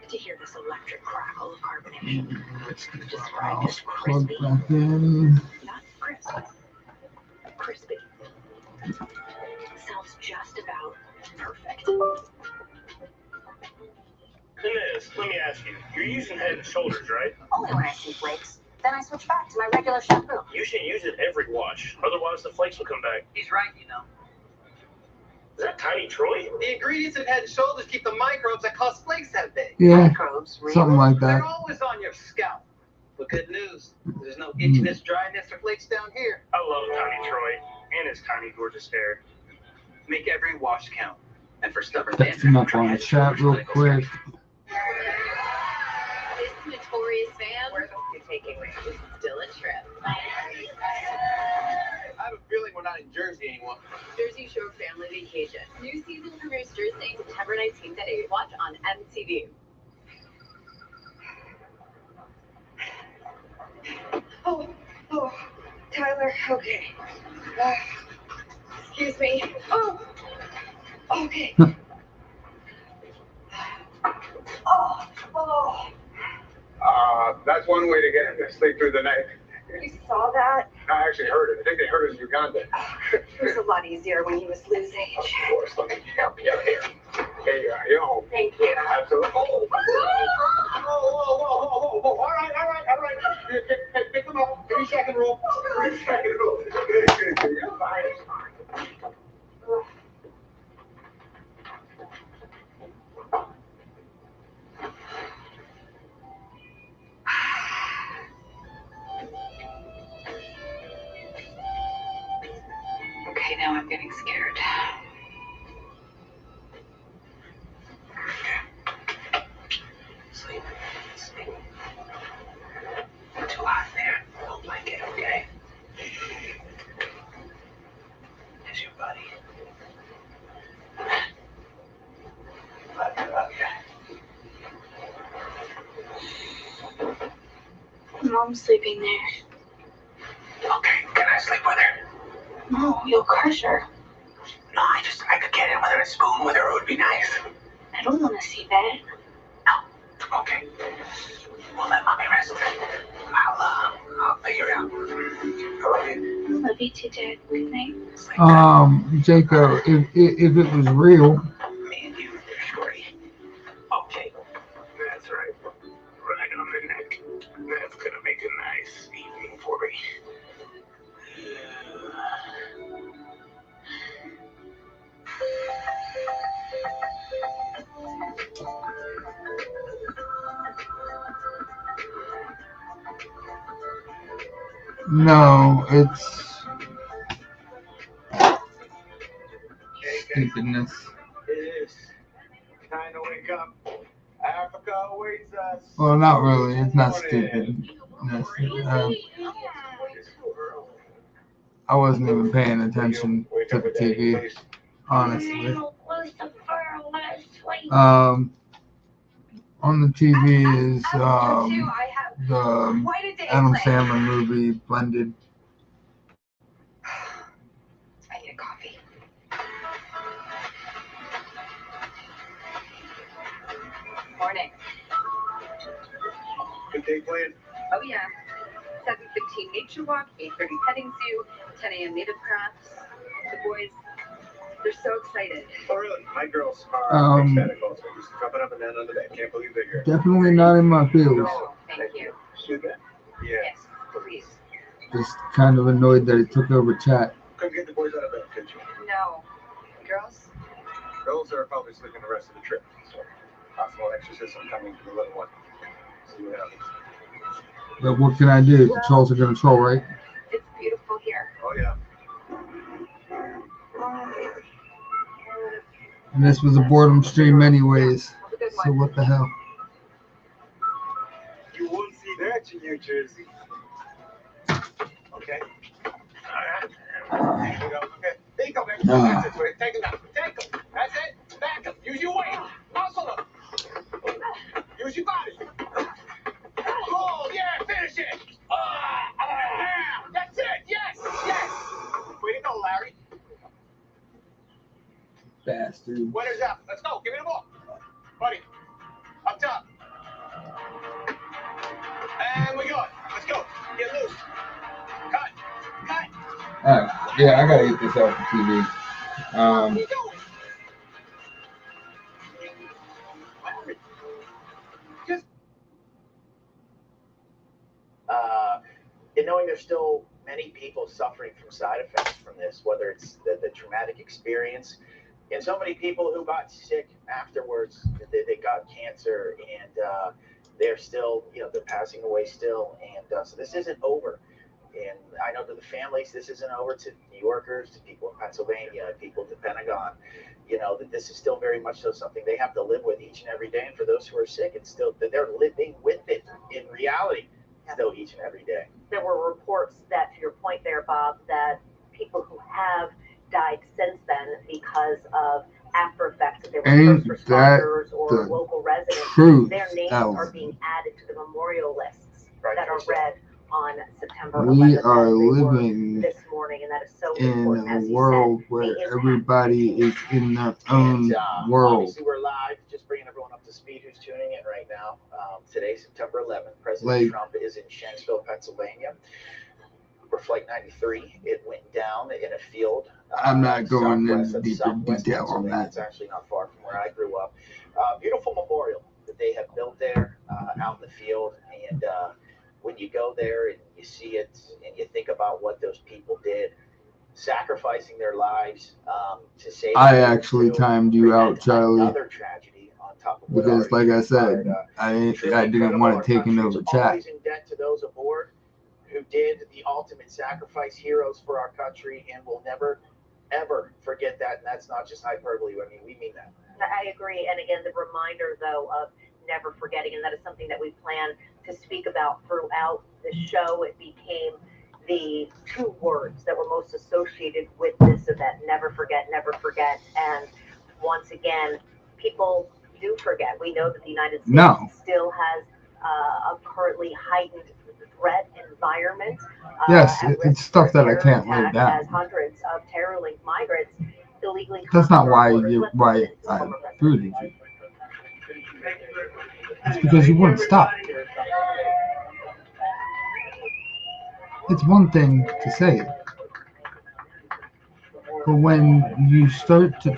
To hear this electric crackle of carbonation, Let's get the described as mouse plugged crispy, back in. not crisp, crispy. Sounds just about perfect. Inez, let me ask you. You're using Head and Shoulders, right? Only when I see flakes. Then I switch back to my regular shampoo. You should use it every wash. Otherwise, the flakes will come back. He's right, you know. Is that Tiny Troy? The ingredients in Head and Shoulders keep the microbes that cause flakes that big. Yeah, Microbes, really? something like that. They're always on your scalp. But good news, there's no itchiness, dryness, or flakes down here. I love Tiny Troy and his tiny, gorgeous hair. Make every wash count. And for stubborn Text him up on the chat real quick. This notorious fan, where the you taking me? It's still a trip. I have a feeling we're not in Jersey anymore. Jersey Shore Family Vacation. New season premieres Thursday, September 19th at 8. Watch on MTV. Oh, Tyler, okay. Excuse me. Oh, okay. Oh. That's one way to get him to sleep through the night. You saw that? I actually heard it. I think they heard it in Uganda. It was a lot easier when he was loose age. Of course, let me help you here. Hey, you're home. Thank you. Absolutely. Oh, whoa. All right. Pick him up. 3 second rule. 3 second rule. You're fine. Okay, now I'm getting scared. Sleep. Too hot there. No blanket, okay? Here's your buddy. Love you. Mom's sleeping there. Okay, can I sleep with her? No, you'll crush her. No, I could get in with her and spoon with her. It would be nice. I don't want to see that. No. Okay. We'll let mommy rest. I'll figure it out. I love you. Love you too, Dad. Good night. Jacob, if it was real, Me and you, Shorty. Okay. That's right. Right on the neck. That's gonna make a nice evening for me. no, it's stupidness. It is. Time to wake up. Africa awaits us. Well, not really. It's not stupidness. I wasn't even paying attention to the TV, honestly. On the TV is the Adam Sandler movie Blended. I need a coffee. Morning. Good day plan. Oh yeah. 7:15 nature walk, 8:30 petting zoo, 10 a.m. native crafts. The boys, they're so excited. Oh, really? My girls are ecstatic also. Just jumping up and down on the bed. Can't believe they're here. Definitely not in my field. No. Thank you. Should that? Yeah. Yes, please. Just kind of annoyed that it took over chat. Couldn't get the boys out of bed, could you? No. Girls? Girls are probably sleeping the rest of the trip. So, possible exorcism coming for the little one. See what happens. But what can I do? The trolls are gonna troll, right? It's beautiful here. Oh, yeah. And this was a boredom stream anyways. Have a good So one. what the hell? You won't see that in New Jersey. Okay. I There you go. Okay. There you go, baby. That's it, sweetie. Take him down. Take him. That's it. Back him. Use your weight. Muscle him. Use your body. Oh, yeah. Finish it. Yeah. That's it. Yes. Yes. Way to go, Larry. Bastard. Winner's up. Let's go. Give me the ball. Buddy. Up top. And we go. Let's go. Get loose. Cut. Cut. Alright, yeah, I gotta get this off the TV. What are you doing? Just. And knowing there's still many people suffering from side effects from this, whether it's the traumatic experience, and so many people who got sick afterwards, they got cancer, and they're still, they're passing away still, and so this isn't over. And I know to the families, this isn't over. To New Yorkers, to people in Pennsylvania, people at the Pentagon, that this is still very much so something they have to live with each and every day. And for those who are sick, it's still that they're living with it in reality, still each and every day. There were reports that, to your point there, Bob, that people who have died since then because of after effects, that they were first responders or local residents, their names are being added to the memorial lists that are read on September 11th. We are living this morning, and that is so in important. a As you world said, where everybody is in their own And, world. Obviously, we're live, just bringing everyone up to speed who's tuning in right now. Today, September 11th, President Trump is in Shanksville, Pennsylvania. For Flight 93, it went down in a field. I'm not going into deeper southwest detail on that. It's actually not far from where I grew up. Beautiful memorial that they have built there out in the field. And when you go there and you see it and you think about what those people did, sacrificing their lives to save. I actually timed you out, Charlie, another tragedy on top of what because, like I said, transpired. I didn't want to take another chat. Always in debt to those aboard who did the ultimate sacrifice, heroes for our country, and we'll never, ever forget that. And that's not just hyperbole. I mean, we mean that. I agree. And again, the reminder, though, of never forgetting, and that is something that we plan to speak about throughout the show. It became the two words that were most associated with this event: never forget, never forget. And once again, people do forget. We know that the United States still has a currently heightened threat environment. Yes, it's stuff that I can't live down. As hundreds of terror-linked migrants illegally. That's not why I booted you. It's because you wouldn't stop. It's one thing to say it, but when you start to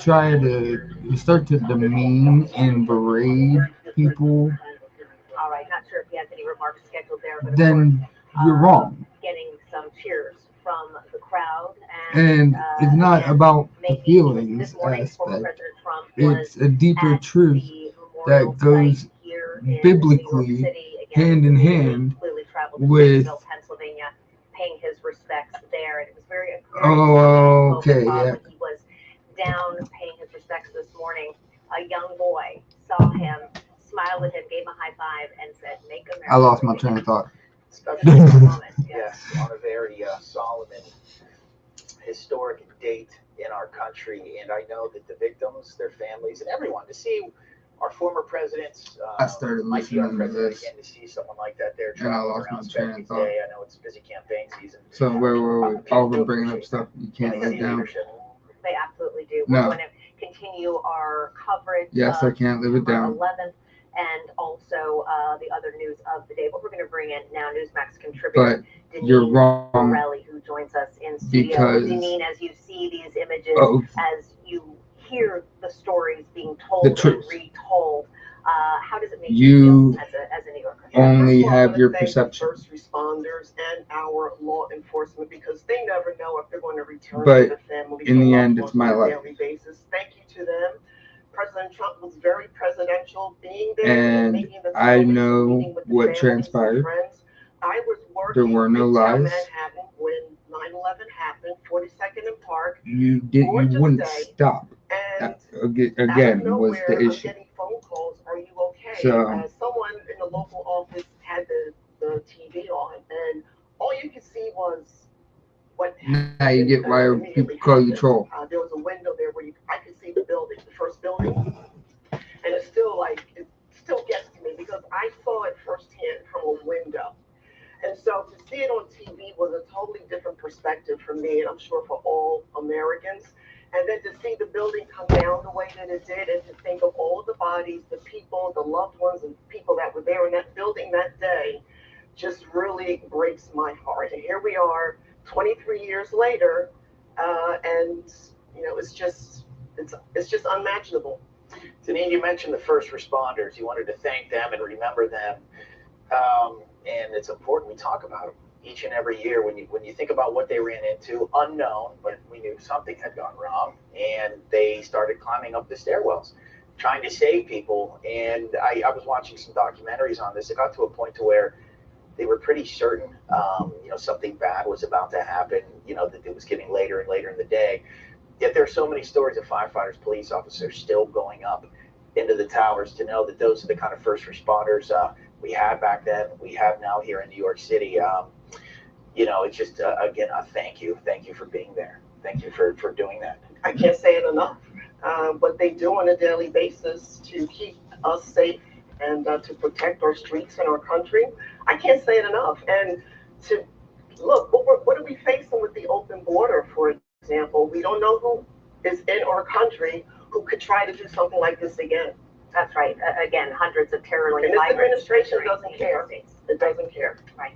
demean and berate people, all right, not sure if he has any remarks scheduled there, but then you're wrong. Getting some cheers from the crowd, and it's not about the feelings aspect. It's a deeper truth that goes biblically hand in hand with. Paying his respects there, and it was very okay, yeah. He was down paying his respects this morning. A young boy saw him, smiled at him, gave him a high five, and said, "Make America." I lost my train of thought. Yes, on a very solemn and historic date in our country, and I know that the victims, their families, and everyone, to see our former presidents, I started listening to this, again, to see someone like that there and I lost my train of thought. I know it's busy campaign season. So where were we? Oh, we're bringing up stuff you can't live down. They absolutely do. No. We're going to continue our coverage. Yes, I can't live it down. 11th, and also the other news of the day. But we're going to bring in now Newsmax contributor Deneen you're wrong, Borelli, who joins us in studio. Because Deneen, as you see these images, as you hear the stories being told and retold, how does it make you feel as a New Yorker? Only have your perception. First responders and our law enforcement, because they never know if they're going to return But to the family. in the end, it's my life. Daily basis. Thank you to them. President Trump was very presidential, being there and I know what transpired. I was working there were no lies. Manhattan when 9/11 happened, 42nd and Park. You wouldn't stop. And again was the issue. Getting phone calls, are you okay? So someone in the local office had the TV on, and all you could see was what Now you get why people call you troll. There was a window there where I could see the building, the first building, and it's still like it still gets to me because I saw it firsthand from a window. And so to see it on TV was a totally different perspective for me, and I'm sure for all Americans. And then to see the building come down the way that it did, and to think of all the bodies, the people, the loved ones, and people that were there in that building that day, just really breaks my heart. And here we are, 23 years later, and it's just unmatchable. Deneen, you mentioned the first responders. You wanted to thank them and remember them. And it's important we talk about them each and every year. When you think about what they ran into, unknown, but we knew something had gone wrong, and they started climbing up the stairwells, trying to save people. And I was watching some documentaries on this. It got to a point to where they were pretty certain, something bad was about to happen. That it was getting later and later in the day. Yet there are so many stories of firefighters, police officers still going up into the towers to know that those are the kind of first responders we had back then, we have now here in New York City. It's just, again, a thank you. Thank you for being there. Thank you for doing that. I can't say it enough. What they do on a daily basis to keep us safe and to protect our streets and our country, I can't say it enough. And to look, what are we facing with the open border, for example? We don't know who is in our country who could try to do something like this again. That's right. Again, hundreds of terror And this administration doesn't care. It doesn't care. Right.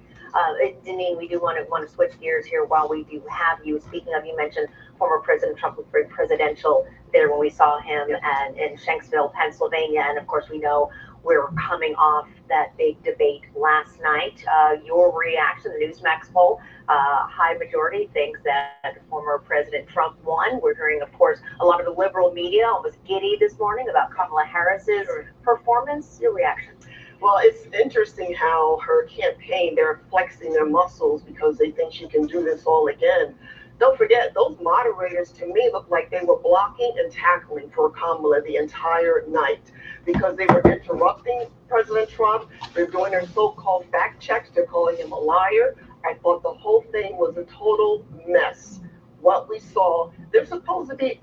Deneen, we do want to switch gears here while we do have you. Speaking of, you mentioned former President Trump was very presidential there when we saw him and in Shanksville, Pennsylvania. And of course, we know we're coming off that big debate last night. Your reaction, the Newsmax poll, high majority thinks that former President Trump won. We're hearing, of course, a lot of the liberal media almost giddy this morning about Kamala Harris's performance. Your reaction? Well, it's interesting how her campaign, they're flexing their muscles because they think she can do this all again. Don't forget, those moderators to me look like they were blocking and tackling for Kamala the entire night because they were interrupting President Trump. They're doing their so-called fact checks. They're calling him a liar. I thought the whole thing was a total mess. What we saw, they're supposed to be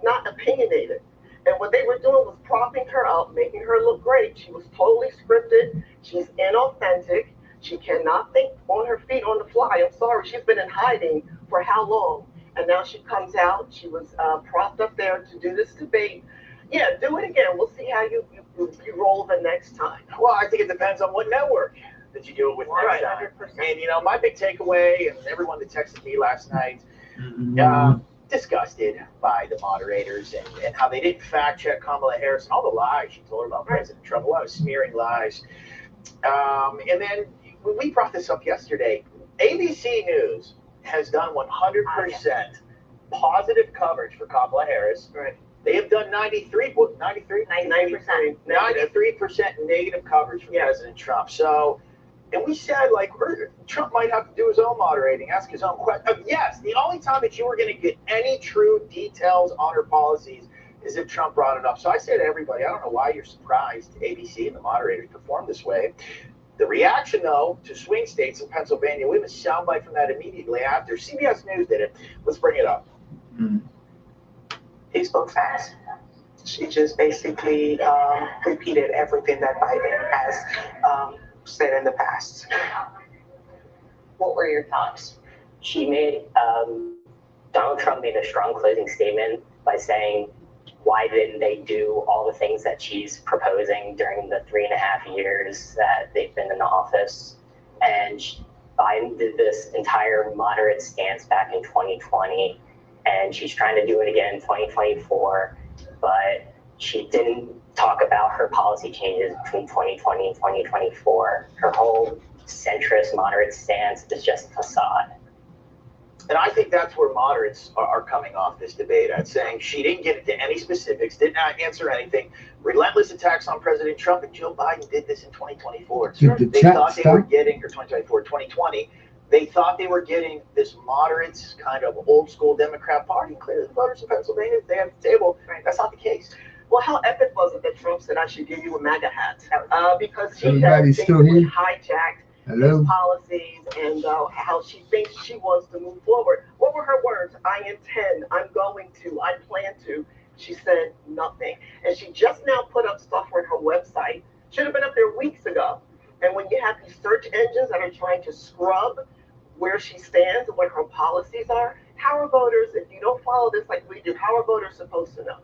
not opinionated. And what they were doing was propping her up, making her look great. She was totally scripted. She's inauthentic. She cannot think on her feet on the fly. I'm sorry, she's been in hiding for how long? And now she comes out. She was propped up there to do this debate. Yeah, do it again. We'll see how you roll the next time. Well, I think it depends on what network that you do it with next time. 100%. And my big takeaway, and everyone that texted me last night, disgusted by the moderators and how they didn't fact check Kamala Harris and all the lies she told about President Trump, a lot of smearing lies. And then when we brought this up yesterday, ABC News has done 100% positive coverage for Kamala Harris. Right. They have done 93% negative coverage for President Trump. So, and we said, Trump might have to do his own moderating, ask his own question. Yes, the only time that you were going to get any true details on her policies is if Trump brought it up. So I say to everybody, I don't know why you're surprised ABC and the moderators performed this way. The reaction, though, to swing states in Pennsylvania, we have a soundbite from that immediately after. CBS News did it. Let's bring it up. He spoke fast. She just basically repeated everything that Biden has said in the past. What were your thoughts? She made, Donald Trump made a strong closing statement by saying, why didn't they do all the things that she's proposing during the 3.5 years that they've been in the office? And Biden did this entire moderate stance back in 2020, and she's trying to do it again in 2024, but she didn't talk about her policy changes between 2020 and 2024. Her whole centrist moderate stance is just a facade. And I think that's where moderates are coming off this debate at, saying she didn't get into any specifics, did not answer anything. Relentless attacks on President Trump, and Joe Biden did this in 2024. They thought they were getting, or 2020, they thought they were getting this moderates kind of old school Democrat party. Clearly the voters in Pennsylvania, they have the table. That's not the case. Well, how epic was it that Trump said I should give you a MAGA hat? Because he Everybody's still here. hijacked his Hello? policies and how she thinks she wants to move forward. What were her words? I intend, I'm going to, I plan to. She said nothing. And she just now put up stuff on her website. Should have been up there weeks ago. And when you have these search engines that are trying to scrub where she stands and what her policies are, how are voters, if you don't follow this like we do, how are voters supposed to know?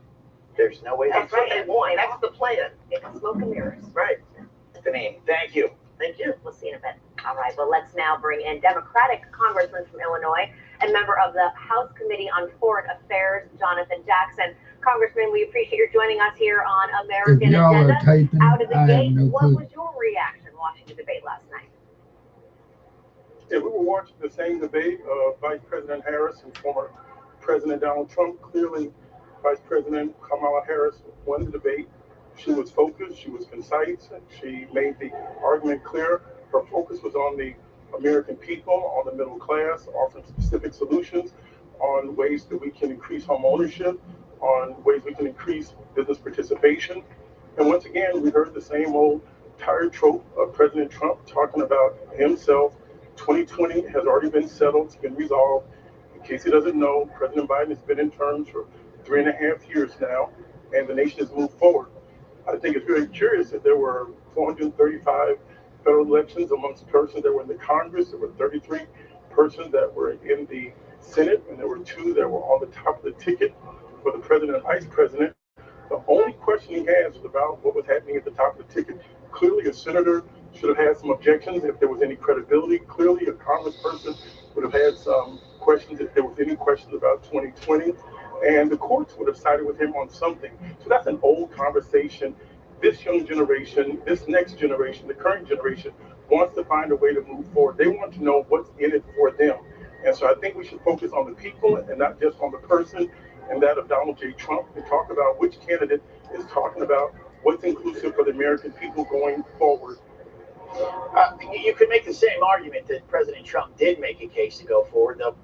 There's no way. That's what they want. That's the plan. It's smoke and mirrors. Right. Denise, thank you. Thank you. We'll see in a bit. All right, well, let's now bring in Democratic Congressman from Illinois and member of the House Committee on Foreign Affairs, Jonathan Jackson. Congressman, we appreciate your joining us here on If American y'all are Agenda. typing, Out of the I have gate, no what clue. was your reaction watching the debate last night? Yeah, we were watching the same debate of Vice President Harris and former President Donald Trump. Clearly, Vice President Kamala Harris won the debate. She was focused, she was concise, she made the argument clear. Her focus was on the American people, on the middle class, offering specific solutions on ways that we can increase home ownership, on ways we can increase business participation. And once again, we heard the same old tired trope of President Trump talking about himself. 2020 has already been settled, it's been resolved. In case he doesn't know, President Biden has been in terms for 3.5 years now, and the nation has moved forward. I think it's very curious that there were 435 federal elections amongst persons that were in the Congress. There were 33 persons that were in the Senate, and there were 2 that were on the top of the ticket for the president and vice president. The only question he has was about what was happening at the top of the ticket. Clearly, a senator should have had some objections if there was any credibility. Clearly, a congressperson would have had some questions if there was any questions about 2020. And the courts would have sided with him on something. So that's an old conversation. This young generation, this next generation, the current generation wants to find a way to move forward. They want to know what's in it for them. And so I think we should focus on the people and not just on the person and that of Donald J. Trump and talk about which candidate is talking about what's inclusive for the American people going forward. You could make the same argument that President Trump did make a case to go forward, though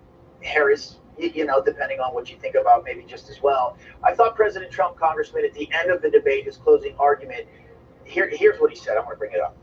Harris, depending on what you think about, maybe just as well. I thought President Trump, Congressman, at the end of the debate, his closing argument, here's what he said. I'm going to bring it up.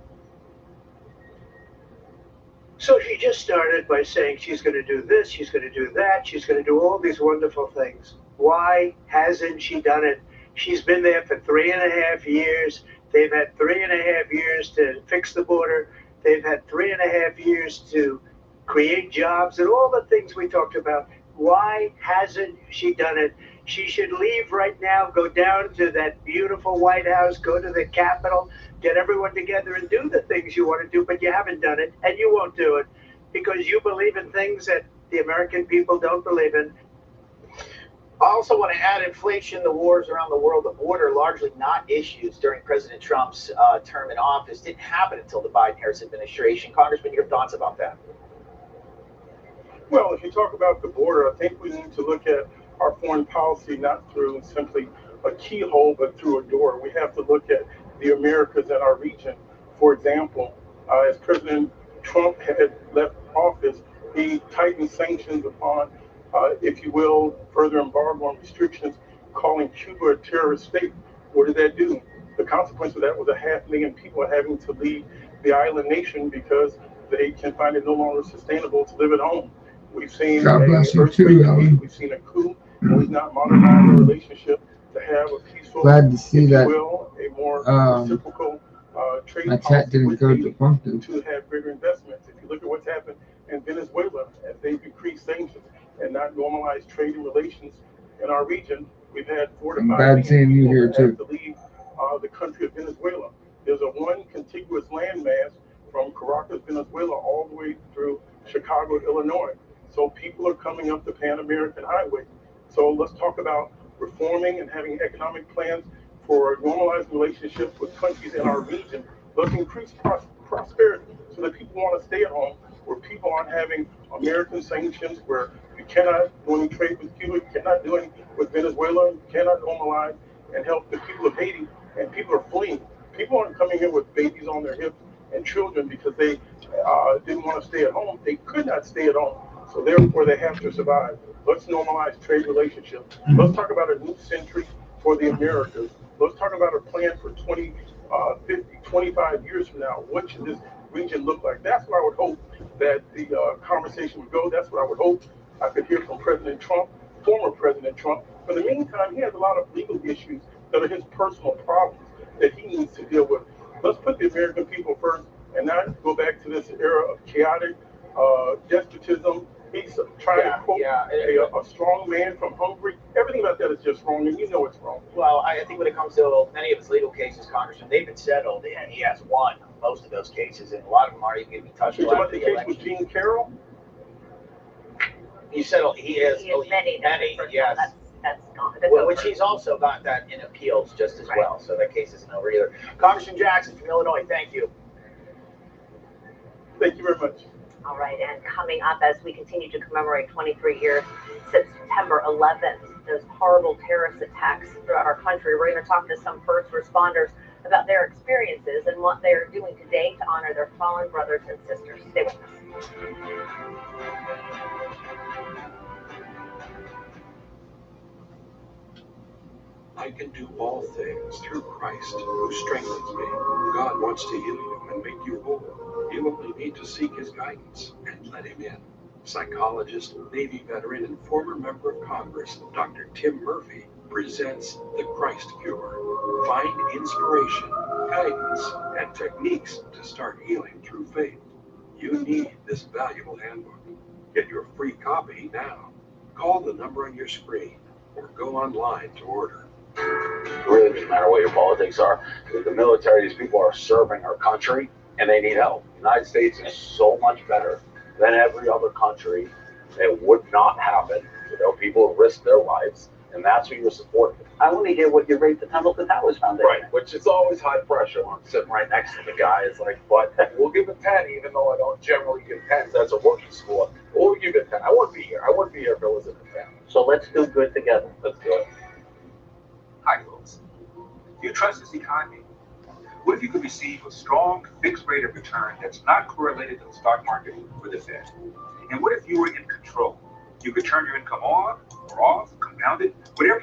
So she just started by saying she's going to do this, she's going to do that, she's going to do all these wonderful things. Why hasn't she done it? She's been there for 3.5 years. They've had 3.5 years to fix the border. They've had 3.5 years to create jobs and all the things we talked about. Why hasn't she done it? She should leave right now, go down to that beautiful White House, go to the Capitol, get everyone together and do the things you want to do, but you haven't done it, and you won't do it because you believe in things that the American people don't believe in. I also want to add inflation, the wars around the world, the border, largely not issues during President Trump's term in office. Didn't happen until the Biden-Harris administration. Congressman, your thoughts about that? Well, if you talk about the border, I think we need to look at our foreign policy not through simply a keyhole, but through a door. We have to look at the Americas and our region. For example, as President Trump had left office, he tightened sanctions upon, if you will, further embargo and restrictions, calling Cuba a terrorist state. What did that do? The consequence of that was 500,000 people having to leave the island nation because they can find it no longer sustainable to live at home. We've seen God bless you earthquake, too, we've seen a coup, and we've not modernized our relationship to have a peaceful, Glad to see if that you will, a more reciprocal trade my policy chat didn't with go Haiti defunct. to have greater investments. If you look at what's happened in Venezuela as they've decreased sanctions and not normalized trading relations in our region, we've had 4 to 5 Glad seeing you people here that too. have to leave the country of Venezuela. There's a one contiguous landmass from Caracas, Venezuela, all the way through Chicago, Illinois. So people are coming up the Pan American Highway. So let's talk about reforming and having economic plans for normalized relationships with countries in our region. Let's increase prosperity so that people want to stay at home, where people aren't having American sanctions, where you cannot do any trade with Cuba, you cannot do any with Venezuela, you cannot normalize and help the people of Haiti, and people are fleeing. People aren't coming here with babies on their hips and children because they didn't want to stay at home. They could not stay at home, so therefore they have to survive. Let's normalize trade relationships. Let's talk about a new century for the Americas. Let's talk about a plan for 20, 50, 25 years from now. What should this region look like? That's where I would hope that the conversation would go. That's what I would hope I could hear from President Trump, former President Trump. But in the meantime, he has a lot of legal issues that are his personal problems that he needs to deal with. Let's put the American people first and not go back to this era of chaotic despotism. He's trying to quote a strong man from Hungary. Everything about that is just wrong, and you know it's wrong. Well, I think when it comes to many of his legal cases, Congressman, they've been settled, and he has won most of those cases, and a lot of them aren't even going to be touched. You talking about the case with Jean Carroll? He settled. He has many. Yes. That's gone. Which he's also got that in appeals just as well. So that case isn't over either. Congressman Jackson from Illinois, thank you. Thank you very much. All right, and coming up as we continue to commemorate 23 years since September 11th, those horrible terrorist attacks throughout our country, we're going to talk to some first responders about their experiences and what they're doing today to honor their fallen brothers and sisters. Stay with us. I can do all things through Christ who strengthens me. God wants to heal you and make you whole. You only need to seek his guidance and let him in. Psychologist, Navy veteran, and former member of Congress, Dr. Tim Murphy, presents The Christ Cure. Find inspiration, guidance, and techniques to start healing through faith. You need this valuable handbook. Get your free copy now. Call the number on your screen or go online to order. It really doesn't matter what your politics are. The military, these people are serving our country and they need help. The United States is so much better than every other country. It would not happen without people who risk their lives, and that's who you're supporting. I want to hear what you rate the Templeton Towers Foundation. Right, which is always high pressure when I'm sitting right next to the guy. It's like, but we'll give it 10, even though I don't generally give 10s. That's a rookie score. We'll give it 10. I wouldn't be here. I wouldn't be here if it wasn't a 10. So let's do good together. Let's do it. Hi, folks. Do you trust this economy? What if you could receive a strong fixed rate of return that's not correlated to the stock market or the Fed? And what if you were in control? You could turn your income on or off, compound it, whatever.